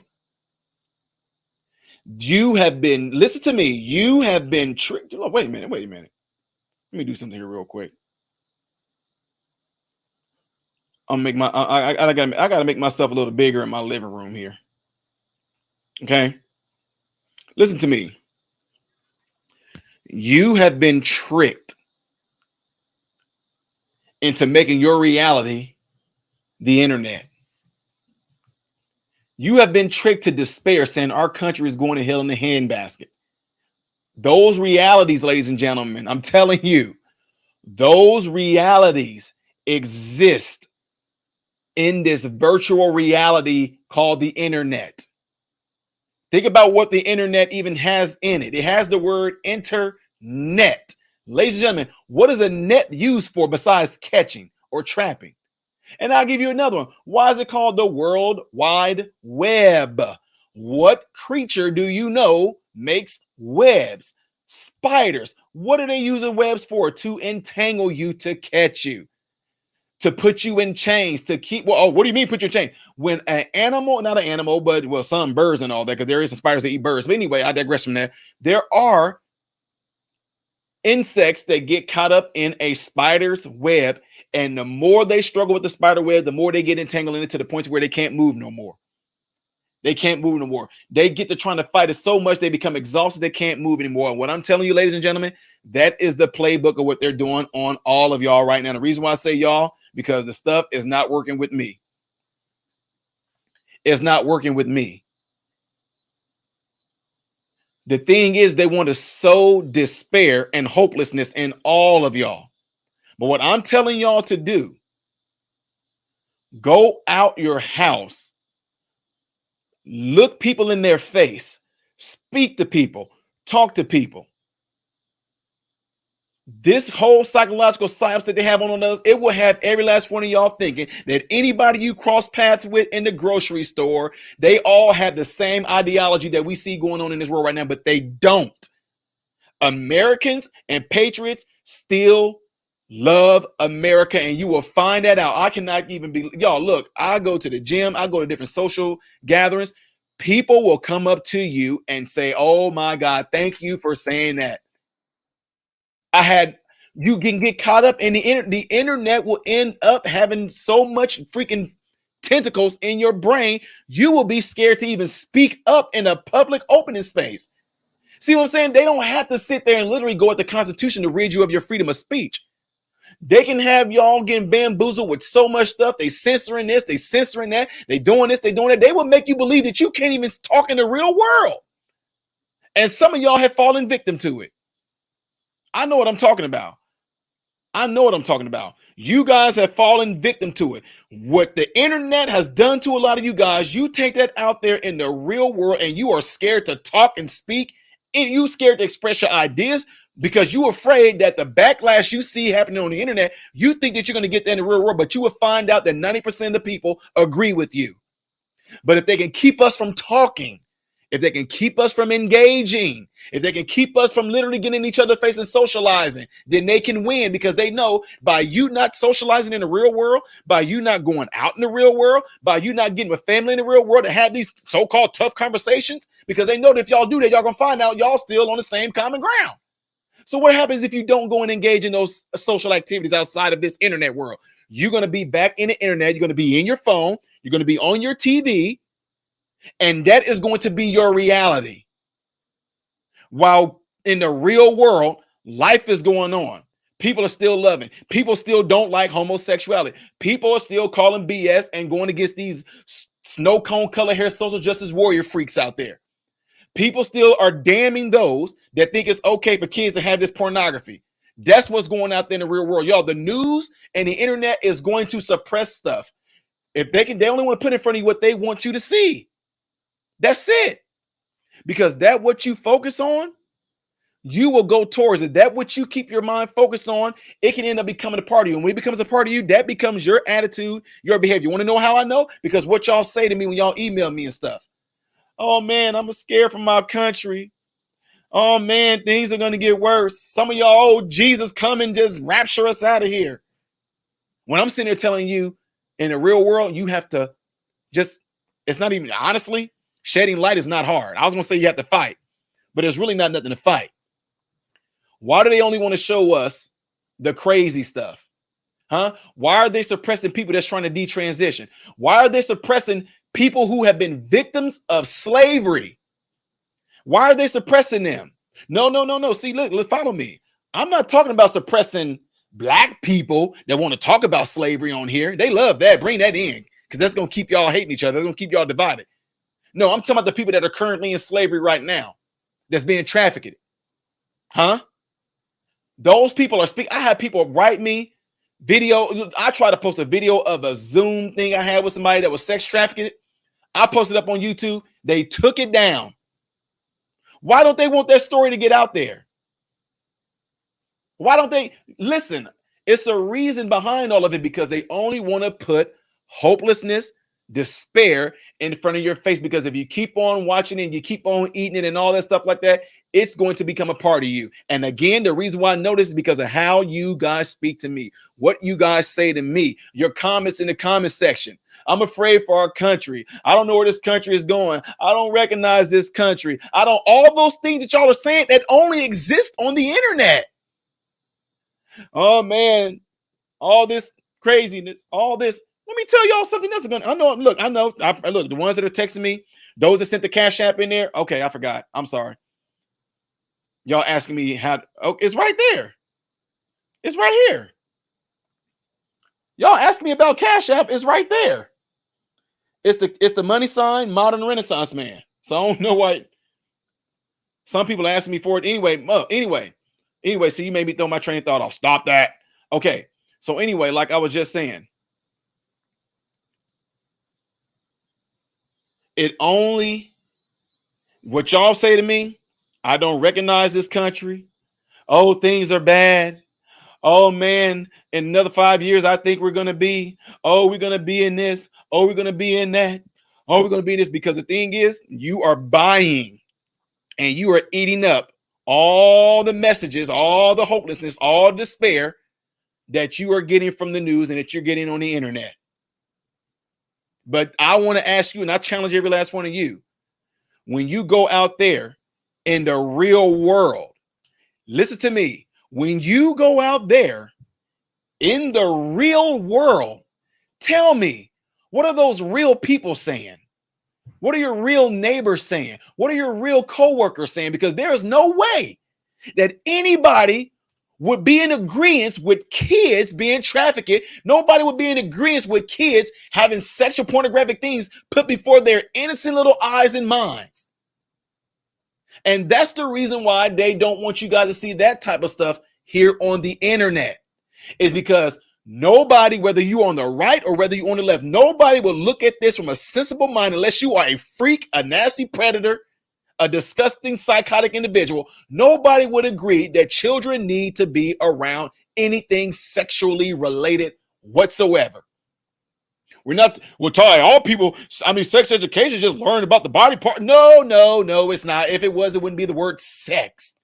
You have been, listen to me, you have been tricked. Oh, wait a minute. Let me do something here real quick. I gotta make myself a little bigger in my living room here. Okay. Listen to me. You have been tricked into making your reality the internet. You have been tricked to despair, saying our country is going to hell in the handbasket. Those realities, ladies and gentlemen, I'm telling you, those realities exist in this virtual reality called the internet. Think about what the internet even has in it. It has the word internet. Ladies and gentlemen, what is a net used for besides catching or trapping? And I'll give you another one. Why is it called the World Wide Web? What creature do you know makes webs? Spiders. What are they using webs for? To entangle you, to catch you, to put you in chains, to keep. Well, oh, what do you mean put you in chains? When an animal, not an animal, but well, some birds and all that, because there is some spiders that eat birds. But anyway, I digress from that. There are insects that get caught up in a spider's web, and the more they struggle with the spider web, the more they get entangled in it to the point where they can't move no more. They can't move no more. They get to trying to fight it so much they become exhausted. They can't move anymore. And what I'm telling you, ladies and gentlemen, that is the playbook of what they're doing on all of y'all right now. The reason why I say y'all, because the stuff is not working with me. It's not working with me. The thing is, they want to sow despair and hopelessness in all of y'all. But what I'm telling y'all to do, go out your house, look people in their face, speak to people, talk to people. This whole psychological science that they have on us, it will have every last one of y'all thinking that anybody you cross paths with in the grocery store, they all have the same ideology that we see going on in this world right now, but they don't. Americans and patriots still love America, and you will find that out. I cannot even be, y'all, look, I go to the gym, I go to different social gatherings. People will come up to you and say, oh my God, thank you for saying that. You can get caught up in the internet will end up having so much freaking tentacles in your brain, you will be scared to even speak up in a public opening space. See what I'm saying? They don't have to sit there and literally go at the Constitution to rid you of your freedom of speech. They can have y'all getting bamboozled with so much stuff. They censoring this, they censoring that, they doing this, they doing that. They will make you believe that you can't even talk in the real world. And some of y'all have fallen victim to it. I know what I'm talking about. I know what I'm talking about. You guys have fallen victim to it. What the internet has done to a lot of you guys, you take that out there in the real world and you are scared to talk and speak. And you scared to express your ideas because you're afraid that the backlash you see happening on the internet, you think that you're going to get that in the real world, but you will find out that 90% of the people agree with you. But if they can keep us from talking, if they can keep us from engaging, if they can keep us from literally getting in each other's face and socializing, then they can win because they know by you not socializing in the real world, by you not going out in the real world, by you not getting with family in the real world to have these so-called tough conversations, because they know that if y'all do that, y'all gonna find out y'all still on the same common ground. So what happens if you don't go and engage in those social activities outside of this internet world? You're going to be back in the internet. You're going to be in your phone. You're going to be on your TV. And that is going to be your reality. While in the real world, life is going on. People are still loving. People still don't like homosexuality. People are still calling BS and going against these snow cone color hair social justice warrior freaks out there. People still are damning those that think it's okay for kids to have this pornography. That's what's going out there in the real world. Y'all, the news and the internet is going to suppress stuff. If they only want to put in front of you what they want you to see. That's it. Because that what you focus on, you will go towards it. That what you keep your mind focused on, it can end up becoming a part of you. And when it becomes a part of you, that becomes your attitude, your behavior. You want to know how I know? Because what y'all say to me when y'all email me and stuff. Oh man, I'm scared for my country. Oh man, things are going to get worse. Some of y'all, oh, Jesus, come and just rapture us out of here. When I'm sitting there telling you in the real world, you have to just, it's not even, honestly, shedding light is not hard. I was going to say you have to fight, but there's really not nothing to fight. Why do they only want to show us the crazy stuff? Huh? Why are they suppressing people that's trying to detransition? Why are they suppressing people who have been victims of slavery? Why are they suppressing them? No. See, look, follow me. I'm not talking about suppressing black people that want to talk about slavery on here. They love that. Bring that in because that's going to keep y'all hating each other. That's going to keep y'all divided. No, I'm talking about the people that are currently in slavery right now that's being trafficked. Huh? Those people are speaking. I had people write me video. I tried to post a video of a Zoom thing I had with somebody that was sex trafficked. I posted up on YouTube. They took it down. Why don't they want that story to get out there? Why don't they listen? It's a reason behind all of it because they only want to put hopelessness, despair in front of your face. Because if you keep on watching it and you keep on eating it and all that stuff like that, it's going to become a part of you. And again, the reason why I know this is because of how you guys speak to me, what you guys say to me, your comments in the comment section. I'm afraid for our country. I don't know where this country is going. I don't recognize this country. All those things that y'all are saying that only exist on the internet. Oh man, all this craziness, all this. Let me tell y'all something else. I know. Look, look, the ones that are texting me, those that sent the Cash App in there. Okay, I forgot. I'm sorry. Y'all asking me how? Oh, it's right there. It's right here. Y'all asking me about Cash App. It's right there. It's the money sign, modern Renaissance man. So I don't know why. Some people ask me for it anyway. Anyway, so you made me throw my train of thought off. Stop that. Okay. So anyway, like I was just saying, it only what y'all say to me, I don't recognize this country. Oh, things are bad. Oh man, in another 5 years, I think we're gonna be. Oh, we're gonna be in this. Oh, we're gonna be in that. Oh, we're gonna be in this. Because the thing is, you are buying and you are eating up all the messages, all the hopelessness, all the despair that you are getting from the news and that you're getting on the internet. But I want to ask you, and I challenge every last one of you, when you go out there in the real world, listen to me. When you go out there in the real world, tell me, what are those real people saying? What are your real neighbors saying? What are your real coworkers saying? Because there is no way that anybody would be in agreement with kids being trafficked. Nobody would be in agreement with kids having sexual pornographic things put before their innocent little eyes and minds. And that's the reason why they don't want you guys to see that type of stuff here on the internet, is because nobody, whether you're on the right or whether you're on the left, nobody will look at this from a sensible mind unless you are a freak, a nasty predator, a disgusting psychotic individual. Nobody would agree that children need to be around anything sexually related whatsoever. We're telling all people, sex education just learn about the body part. No, it's not. If it was, it wouldn't be the word sex.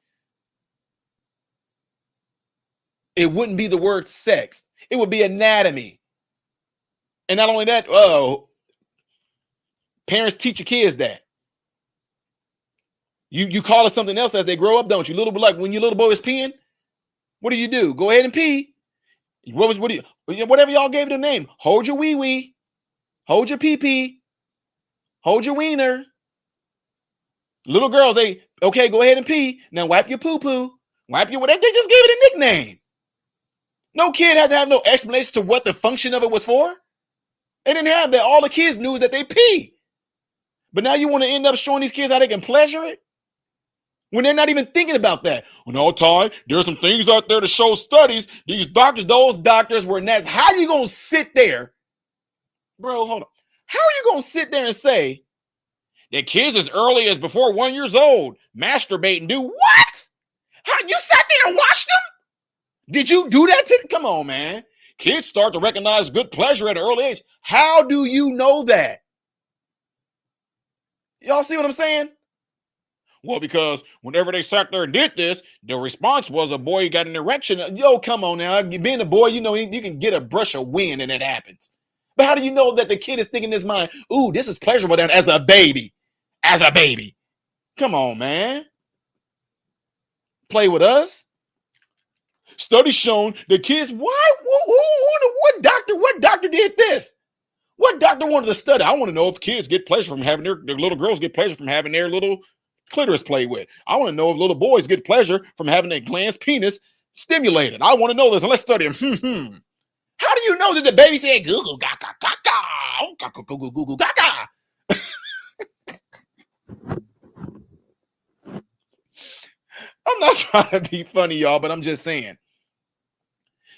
It wouldn't be the word sex. It would be anatomy. And not only that, parents teach your kids that. You call it something else as they grow up, don't you? Like when your little boy is peeing, what do? Go ahead and pee. Whatever y'all gave it a name. Hold your wee-wee. Hold your pee-pee. Hold your wiener. Little girls, okay, go ahead and pee. Now wipe your poo-poo. Wipe your whatever. They just gave it a nickname. No kid had to have no explanation to what the function of it was for. They didn't have that. All the kids knew that they pee. But now you want to end up showing these kids how they can pleasure it? When they're not even thinking about that. Well, no, Ty, there's some things out there to show studies. Those doctors were nuts. How are you going to sit there? Bro, hold on. How are you going to sit there and say that kids as early as before 1 year old masturbate and do what? How you sat there and watched them? Did you do that to them? Come on, man. Kids start to recognize good pleasure at an early age. How do you know that? Y'all see what I'm saying? Well, because whenever they sat there and did this, the response was a boy got an erection. Yo, come on now. Being a boy, you can get a brush of wind and it happens. But how do you know that the kid is thinking in his mind, ooh, this is pleasurable down as a baby? As a baby. Come on, man. Play with us. Studies shown that kids, what doctor did this? What doctor wanted to study? I want to know if kids get pleasure from having their little girls get pleasure from having their little clitoris played with. I want to know if little boys get pleasure from having their glans penis stimulated. I want to know this, and let's study them. How do you know that the baby said Google gaga gaga Google gaga? I'm not trying to be funny, y'all, but I'm just saying.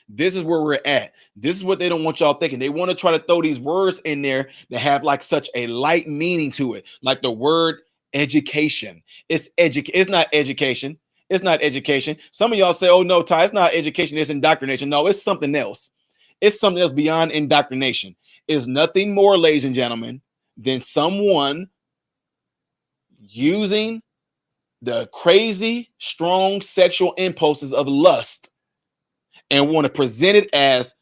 This is where we're at. This is what they don't want y'all thinking. They want to try to throw these words in there that have like such a light meaning to it, like the word education. It's not education. It's not education. Some of y'all say, oh no, Ty, it's not education, it's indoctrination. No, it's something else. It's something else beyond indoctrination. It's nothing more, ladies and gentlemen, than someone using the crazy, strong sexual impulses of lust and want to present it as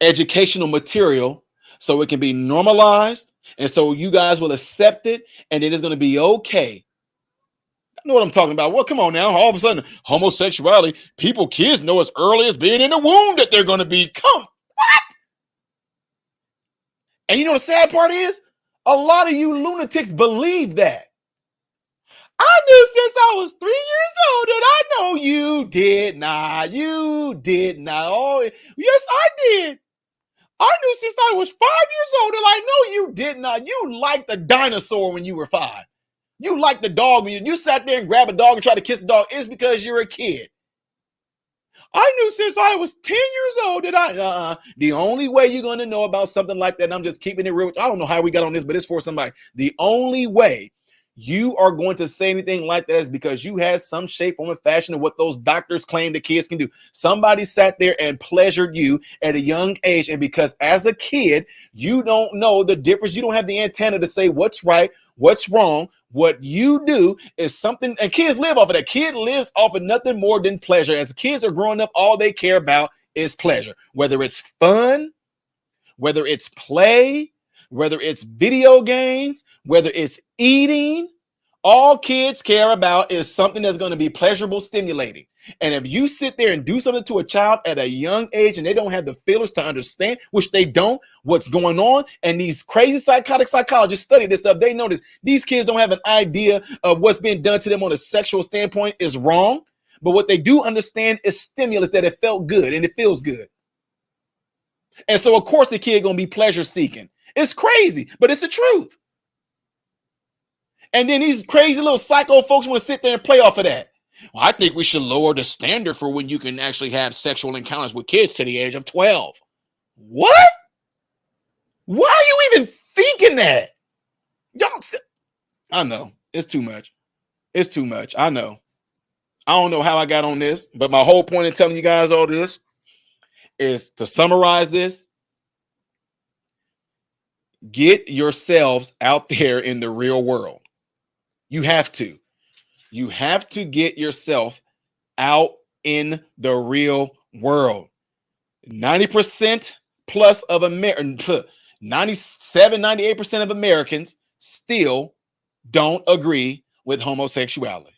educational material so it can be normalized and so you guys will accept it and it is going to be okay. I know what I'm talking about. Well, come on now. All of a sudden, homosexuality, kids know as early as being in the womb that they're going to be. What? And you know the sad part is, a lot of you lunatics believe that. I knew since I was 3 years old that I know you did not. You did not. Oh, yes, I did. I knew since I was 5 years old that I know you did not. You liked the dinosaur when you were 5. You like the dog when you sat there and grab a dog and try to kiss the dog. It's because you're a kid. I knew since I was 10 years old that the only way you're going to know about something like that, and I'm just keeping it real. I don't know how we got on this, but it's for somebody. The only way you are going to say anything like that is because you had some shape, form, and fashion of what those doctors claim the kids can do. Somebody sat there and pleasured you at a young age, and because as a kid, you don't know the difference. You don't have the antenna to say what's right, what's wrong. What you do is something, and kids live off of that. Kid lives off of nothing more than pleasure. As kids are growing up, all they care about is pleasure, whether it's fun, whether it's play, whether it's video games, whether it's eating. All kids care about is something that's going to be pleasurable, stimulating. And if you sit there and do something to a child at a young age and they don't have the feelers to understand, which they don't, what's going on, and these crazy psychotic psychologists study this stuff, they notice these kids don't have an idea of what's being done to them on a sexual standpoint is wrong. But what they do understand is stimulus, that it felt good and it feels good. And so, of course, the kid going to be pleasure seeking. It's crazy, but it's the truth. And then these crazy little psycho folks want to sit there and play off of that. Well, I think we should lower the standard for when you can actually have sexual encounters with kids to the age of 12. What? Why are you even thinking that? Y'all, I know. It's too much. It's too much. I know. I don't know how I got on this, but my whole point in telling you guys all this is to summarize this. Get yourselves out there in the real world. You have to. You have to get yourself out in the real world. 90% plus of Americans, 97, 98% of Americans still don't agree with homosexuality.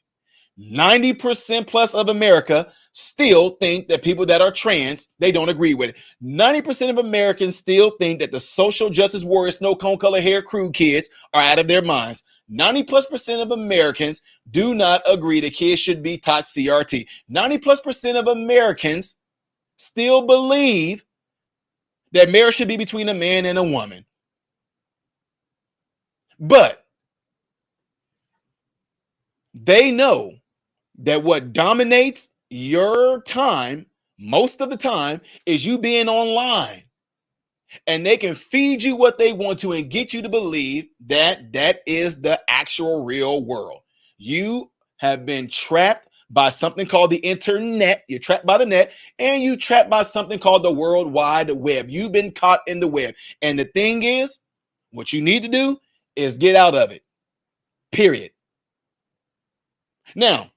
90% plus of America still think that people that are trans, they don't agree with it. 90% of Americans still think that the social justice warriors, snow cone color hair crew kids are out of their minds. 90+% of Americans do not agree that kids should be taught CRT. 90+% of Americans still believe that marriage should be between a man and a woman. But they know that what dominates your time most of the time is you being online. And they can feed you what they want to and get you to believe that that is the actual real world. You have been trapped by something called the internet. You're trapped by the net, and you're trapped by something called the World Wide Web. You've been caught in the web. And the thing is, what you need to do is get out of it. Period. Now,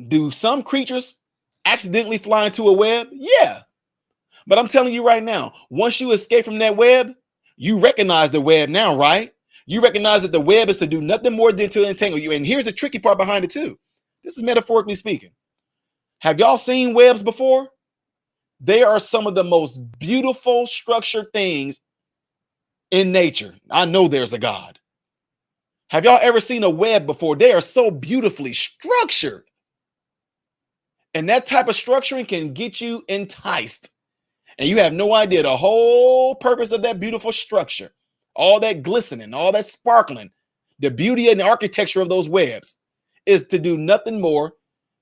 do some creatures accidentally fly into a web? Yeah. But I'm telling you right now, once you escape from that web, you recognize the web now, right? You recognize that the web is to do nothing more than to entangle you. And here's the tricky part behind it too. This is metaphorically speaking. Have y'all seen webs before? They are some of the most beautiful structured things in nature. I know there's a God. Have y'all ever seen a web before? They are so beautifully structured. And that type of structuring can get you enticed. And you have no idea the whole purpose of that beautiful structure, all that glistening, all that sparkling, the beauty and the architecture of those webs is to do nothing more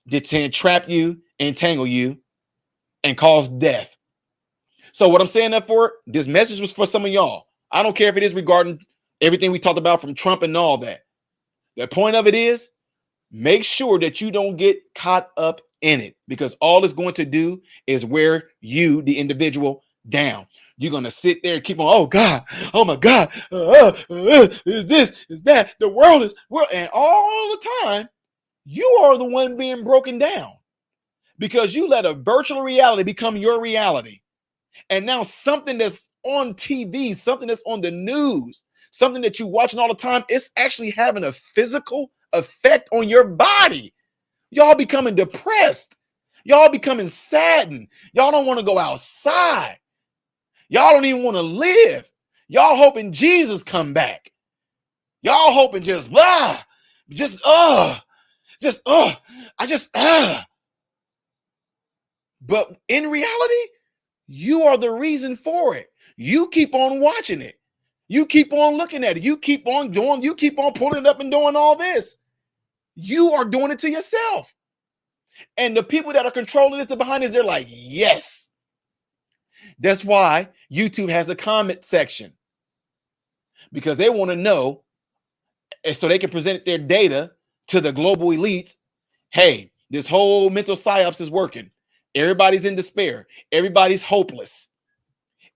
than to entrap you, entangle you, and cause death. So what I'm saying that for, this message was for some of y'all. I don't care if it is regarding everything we talked about from Trump and all that. The point of it is, make sure that you don't get caught up in it, because all it's going to do is wear you, the individual, down. You're going to sit there and keep on, oh God, oh my God, is this, is that, the world is, and all the time, you are the one being broken down because you let a virtual reality become your reality. And now something that's on TV, something that's on the news, something that you're watching all the time, it's actually having a physical effect on your body. Y'all becoming depressed. Y'all becoming saddened. Y'all don't want to go outside. Y'all don't even want to live. Y'all hoping Jesus come back. Y'all hoping just. But in reality, you are the reason for it. You keep on watching it. You keep on looking at it. You keep on doing, you keep on pulling it up and doing all this. You are doing it to yourself. And the people that are controlling this behind this, they're like, yes. That's why YouTube has a comment section. Because they want to know, and so they can present their data to the global elites. Hey, this whole mental psyops is working. Everybody's in despair. Everybody's hopeless.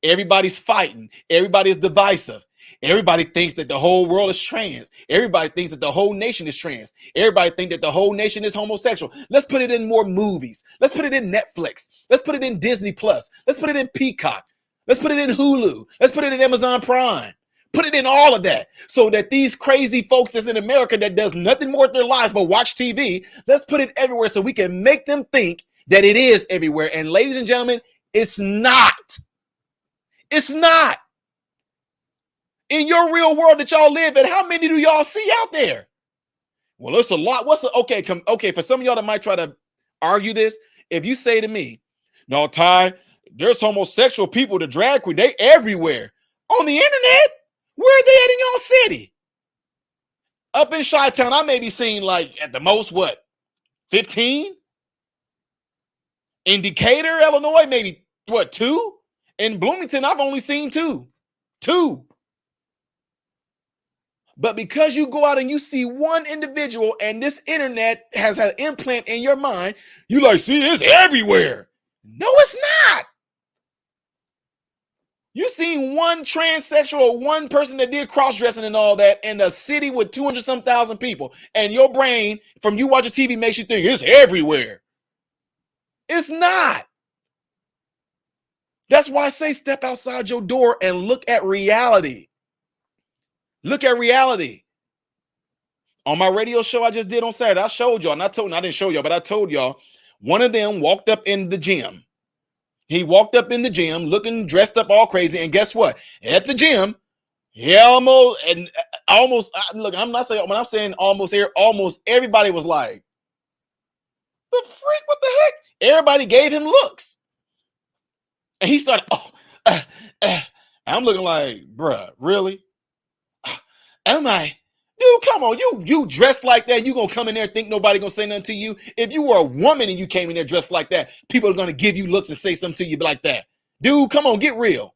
Everybody's fighting. Everybody's divisive. Everybody thinks that the whole world is trans. Everybody thinks that the whole nation is trans. Everybody thinks that the whole nation is homosexual. Let's put it in more movies. Let's put it in Netflix. Let's put it in Disney Plus. Let's put it in Peacock. Let's put it in Hulu. Let's put it in Amazon Prime. Put it in all of that so that these crazy folks that's in America that does nothing more with their lives but watch TV, let's put it everywhere so we can make them think that it is everywhere. And ladies and gentlemen, it's not. It's not. In your real world that y'all live in, how many do y'all see out there? Well, it's a lot. What's the okay? For some of y'all that might try to argue this, if you say to me, "No, Ty, there's homosexual people, the drag queen, they everywhere on the internet." Where are they at in your city? Up in Chi-Town, I may be seeing like at the most, what, 15? In Decatur, Illinois, maybe, what, 2? In Bloomington, I've only seen 2. 2. But because you go out and you see one individual and this internet has an implant in your mind, you like, see, it's everywhere. No, it's not. You seen one transsexual or one person that did cross-dressing and all that in a city with 200-some thousand people, and your brain, from you watching TV, makes you think it's everywhere. It's not. That's why I say step outside your door and look at reality. Look at reality. On my radio show I just did on Saturday, I showed y'all, and I didn't show y'all, but I told y'all, one of them walked up in the gym. He walked up in the gym looking dressed up all crazy. And guess what? At the gym, he almost, look, I'm not saying, when I'm saying almost here, almost everybody was like, the freak, what the heck? Everybody gave him looks. And he started, I'm looking like, bruh, really? Am I? Dude, come on, you dressed like that, you gonna come in there and think nobody gonna say nothing to you? If you were a woman and you came in there dressed like that, people are gonna give you looks and say something to you like that. Dude, come on, get real.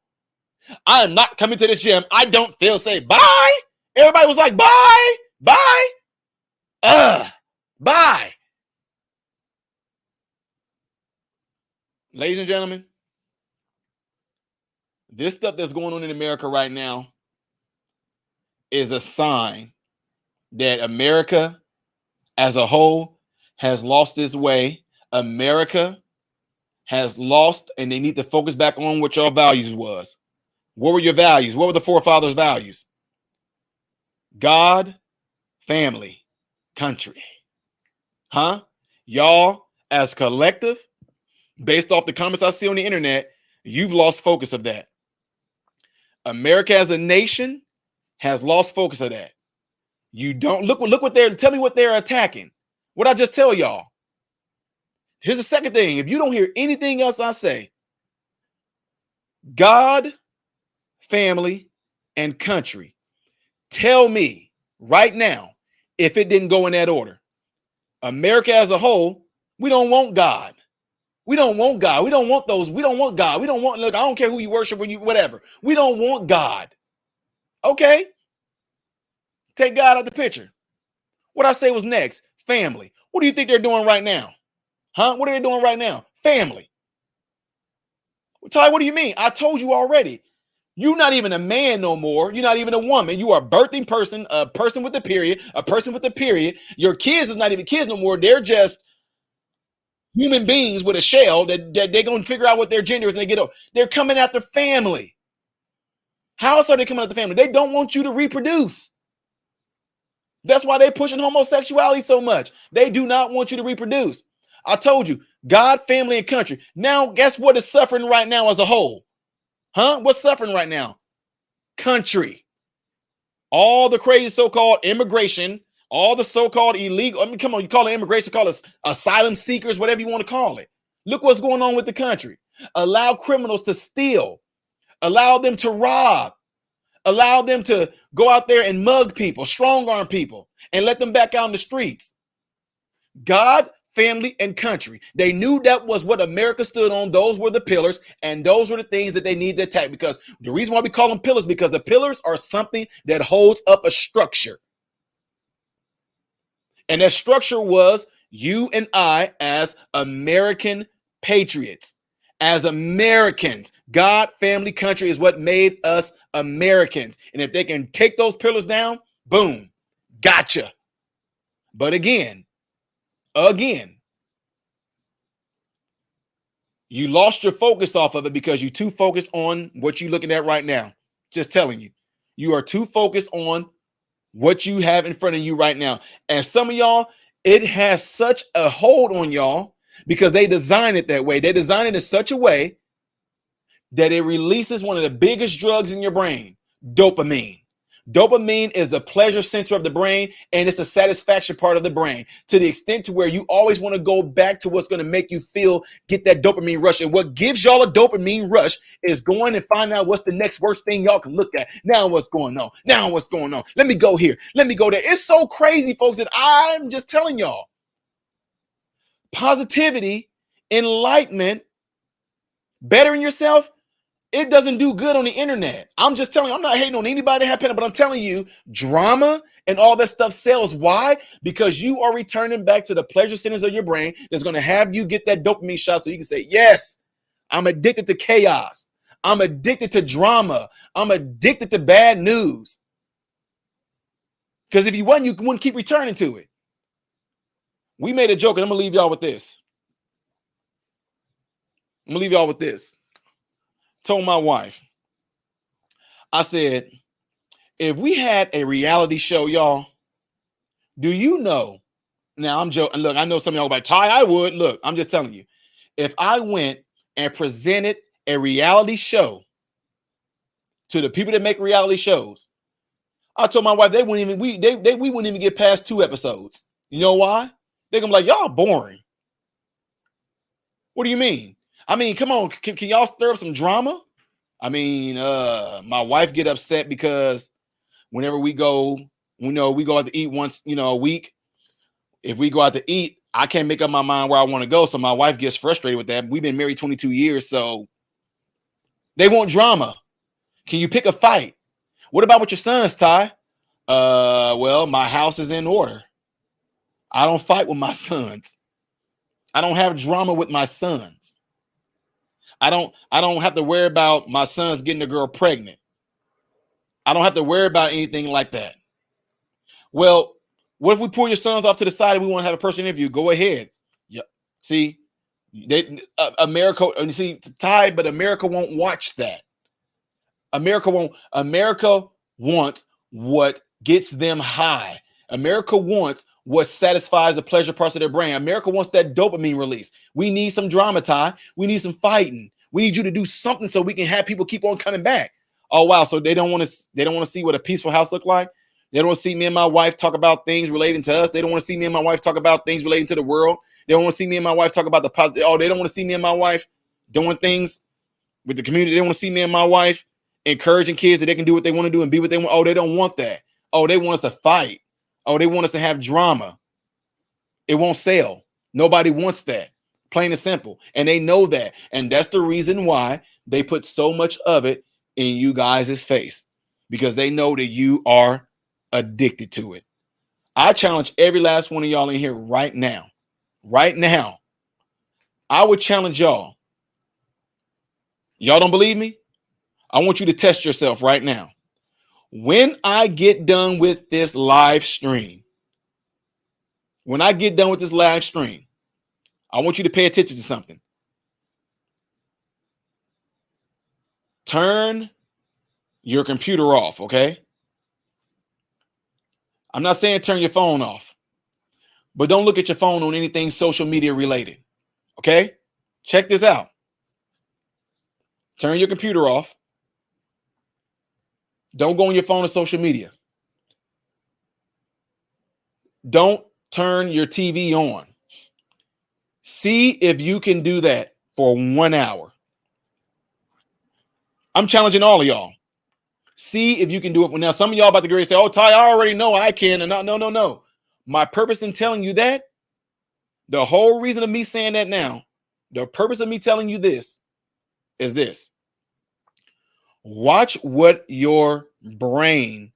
I am not coming to this gym. I don't feel safe. Bye. Everybody was like, bye, bye, bye. Ladies and gentlemen, this stuff that's going on in America right now is a sign that America as a whole has lost its way. America has lost, and they need to focus back on what your values was. What were your values? What were the forefathers' values? God, family, country. Huh? Y'all, as collective, based off the comments I see on the internet, you've lost focus of that. America as a nation has lost focus of that. You don't look what tell me what they're attacking. What I just tell y'all. Here's the second thing. If you don't hear anything else I say, God, family, and country. Tell me right now if it didn't go in that order. America as a whole, we don't want God. We don't want God. We don't want those. We don't want God. We don't want, look, I don't care who you worship or you, whatever. We don't want God. Okay. Take God out the picture. What I say was next, family. What do you think they're doing right now? Huh? What are they doing right now? Family. Ty, what do you mean? I told you already. You're not even a man no more. You're not even a woman. You are a birthing person, a person with a period, a person with a period. Your kids is not even kids no more. They're just human beings with a shell that they're going to figure out what their gender is when they get old. They're coming after family. How else are they coming after family? They don't want you to reproduce. That's why they're pushing homosexuality so much. They do not want you to reproduce. I told you, God, family, and country. Now, guess what is suffering right now as a whole? Huh? What's suffering right now? Country. All the crazy so-called immigration, all the so-called illegal, I mean, come on, you call it immigration, call it asylum seekers, whatever you want to call it. Look what's going on with the country. Allow criminals to steal. Allow them to rob. Allow them to go out there and mug people, strong arm people, and let them back out in the streets. God, family, and country. They knew that was what America stood on. Those were the pillars, and those were the things that they needed to attack. Because the reason why we call them pillars, because the pillars are something that holds up a structure. And that structure was you and I as American patriots. As Americans, God, family, country is what made us Americans. And if they can take those pillars down, boom, gotcha. But again, you lost your focus off of it because you're too focused on what you're looking at right now. Just telling you, you are too focused on what you have in front of you right now. And some of y'all, it has such a hold on y'all because they designed it that way. They designed it in such a way that it releases one of the biggest drugs in your brain, dopamine. Dopamine is the pleasure center of the brain, and it's a satisfaction part of the brain to the extent to where you always want to go back to what's going to make you feel, get that dopamine rush. And what gives y'all a dopamine rush is going and find out what's the next worst thing y'all can look at. Now what's going on? Now what's going on? Let me go here. Let me go there. It's so crazy, folks, that I'm just telling y'all. Positivity, enlightenment, bettering yourself, it doesn't do good on the internet. I'm just telling you, I'm not hating on anybody that happened, but I'm telling you, drama and all that stuff sells. Why? Because you are returning back to the pleasure centers of your brain that's going to have you get that dopamine shot so you can say, yes, I'm addicted to chaos. I'm addicted to drama. I'm addicted to bad news. Because if you wasn't, you wouldn't keep returning to it. We made a joke, and I'm going to leave y'all with this. Told my wife, I said, if we had a reality show, y'all, do you know? Now I'm joking. Look, I know some of y'all are like, Ty, I would. Look, I'm just telling you. If I went and presented a reality show to the people that make reality shows, I told my wife we wouldn't even get past 2 episodes. You know why? They're gonna be like, y'all boring. What do you mean? I mean, come on, can y'all stir up some drama? I mean, my wife get upset because whenever we go out to eat once, a week. If we go out to eat, I can't make up my mind where I want to go. So my wife gets frustrated with that. We've been married 22 years, so they want drama. Can you pick a fight? What about with your sons, Ty? Well, my house is in order. I don't fight with my sons. I don't have drama with my sons. I don't have to worry about my sons getting a girl pregnant. I don't have to worry about anything like that. Well, what if we pull your sons off to the side and we want to have a personal interview? Go ahead. Yeah. See, America, you see, Ty, but America won't watch that. America wants what gets them high. America wants what satisfies the pleasure parts of their brain. America wants that dopamine release. We need some drama, Ty. We need some fighting. We need you to do something so we can have people keep on coming back. Oh wow! So they don't want to see what a peaceful house look like. They don't want to see me and my wife talk about things relating to us. They don't want to see me and my wife talk about things relating to the world. They don't want to see me and my wife talk about the positive. Oh, they don't want to see me and my wife doing things with the community. They don't want to see me and my wife encouraging kids that they can do what they want to do and be what they want. Oh, they don't want that. Oh, they want us to fight. Oh, they want us to have drama. It won't sell. Nobody wants that. Plain and simple. And they know that. And that's the reason why they put so much of it in you guys' face, because they know that you are addicted to it. I challenge every last one of y'all in here right now. Right now. I would challenge y'all. Y'all don't believe me? I want you to test yourself right now. When I get done with this live stream, I want you to pay attention to something. Turn your computer off, okay? I'm not saying turn your phone off, but don't look at your phone on anything social media related, okay? Check this out. Turn your computer off. Don't go on your phone to social media. Don't turn your TV on. See if you can do that for 1 hour. I'm challenging all of y'all. See if you can do it. Now, some of y'all about to go and say, oh, Ty, I already know I can. And no. My purpose in telling you that, the whole reason of me saying that now, the purpose of me telling you this is this. Watch what your brain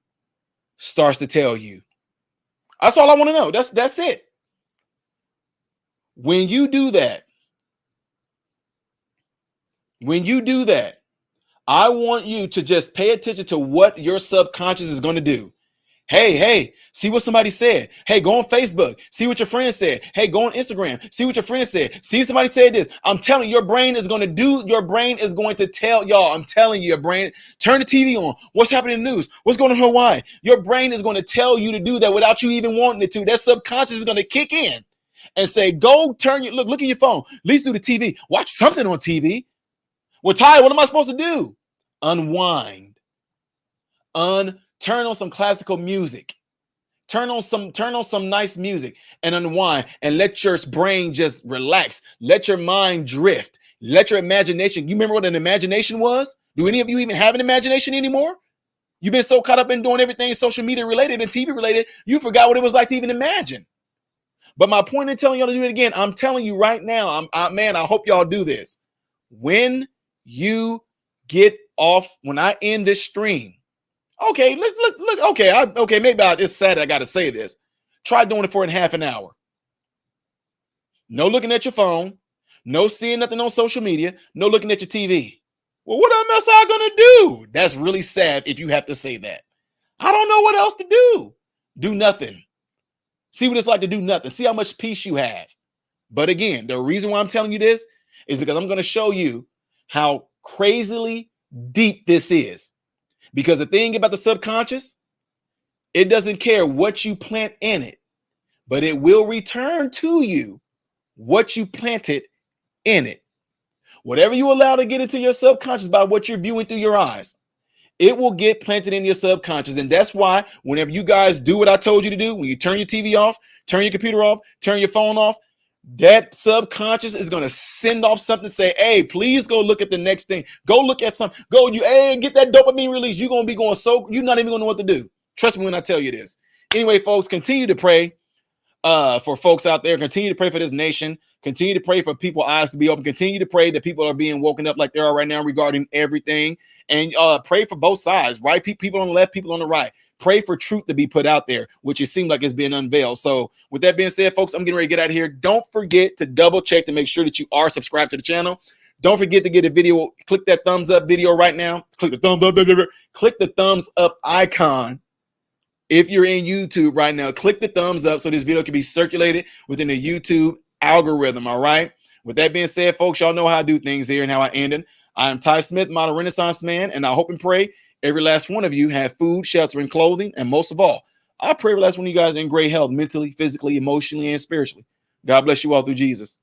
starts to tell you. That's all I want to know. That's it. When you do that, I want you to just pay attention to what your subconscious is going to do. Hey, see what somebody said. Hey, go on Facebook. See what your friend said. Hey, go on Instagram. See what your friend said. See somebody said this. I'm telling you, your brain is going to tell y'all. I'm telling you, your brain, turn the TV on. What's happening in the news? What's going on in Hawaii? Your brain is going to tell you to do that without you even wanting it to. That subconscious is going to kick in and say, go turn your, look at your phone. At least do the TV. Watch something on TV. Well, Ty, what am I supposed to do? Unwind. Turn on some classical music. Turn on some nice music and unwind and let your brain just relax. Let your mind drift. Let your imagination. You remember what an imagination was? Do any of you even have an imagination anymore? You've been so caught up in doing everything social media related and TV related, you forgot what it was like to even imagine. But my point in telling y'all to do it again, I'm telling you right now, I hope y'all do this. When you get off, when I end this stream, okay, look. Okay, maybe it's sad I got to say this. Try doing it for half an hour. No looking at your phone. No seeing nothing on social media. No looking at your TV. Well, what else am I going to do? That's really sad if you have to say that. I don't know what else to do. Do nothing. See what it's like to do nothing. See how much peace you have. But again, the reason why I'm telling you this is because I'm going to show you how crazily deep this is. Because the thing about the subconscious, it doesn't care what you plant in it, but it will return to you what you planted in it. Whatever you allow to get into your subconscious by what you're viewing through your eyes, it will get planted in your subconscious. And that's why whenever you guys do what I told you to do, when you turn your TV off, turn your computer off, turn your phone off, that subconscious is going to send off something, say, hey, please go look at the next thing. Go look at something. Get that dopamine release. You're going to be going you're not even going to know what to do. Trust me when I tell you this. Anyway, folks, continue to pray for folks out there. Continue to pray for this nation. Continue to pray for people's eyes to be open. Continue to pray that people are being woken up like they are right now regarding everything. And pray for both sides, right? People on the left, people on the right. Pray for truth to be put out there, which it seems like it's being unveiled. So with that being said, folks, I'm getting ready to get out of here. Don't forget to double check to make sure that you are subscribed to the channel. Don't forget to get a video. Click that thumbs up video right now. Click the thumbs up icon. If you're in YouTube right now, click the thumbs up so this video can be circulated within the YouTube algorithm. All right. With that being said, folks, y'all know how I do things here and how I end it. I am Ty Smith, model Renaissance man, and I hope and pray every last one of you have food, shelter, and clothing. And most of all, I pray every last one of you guys are in great health, mentally, physically, emotionally, and spiritually. God bless you all through Jesus.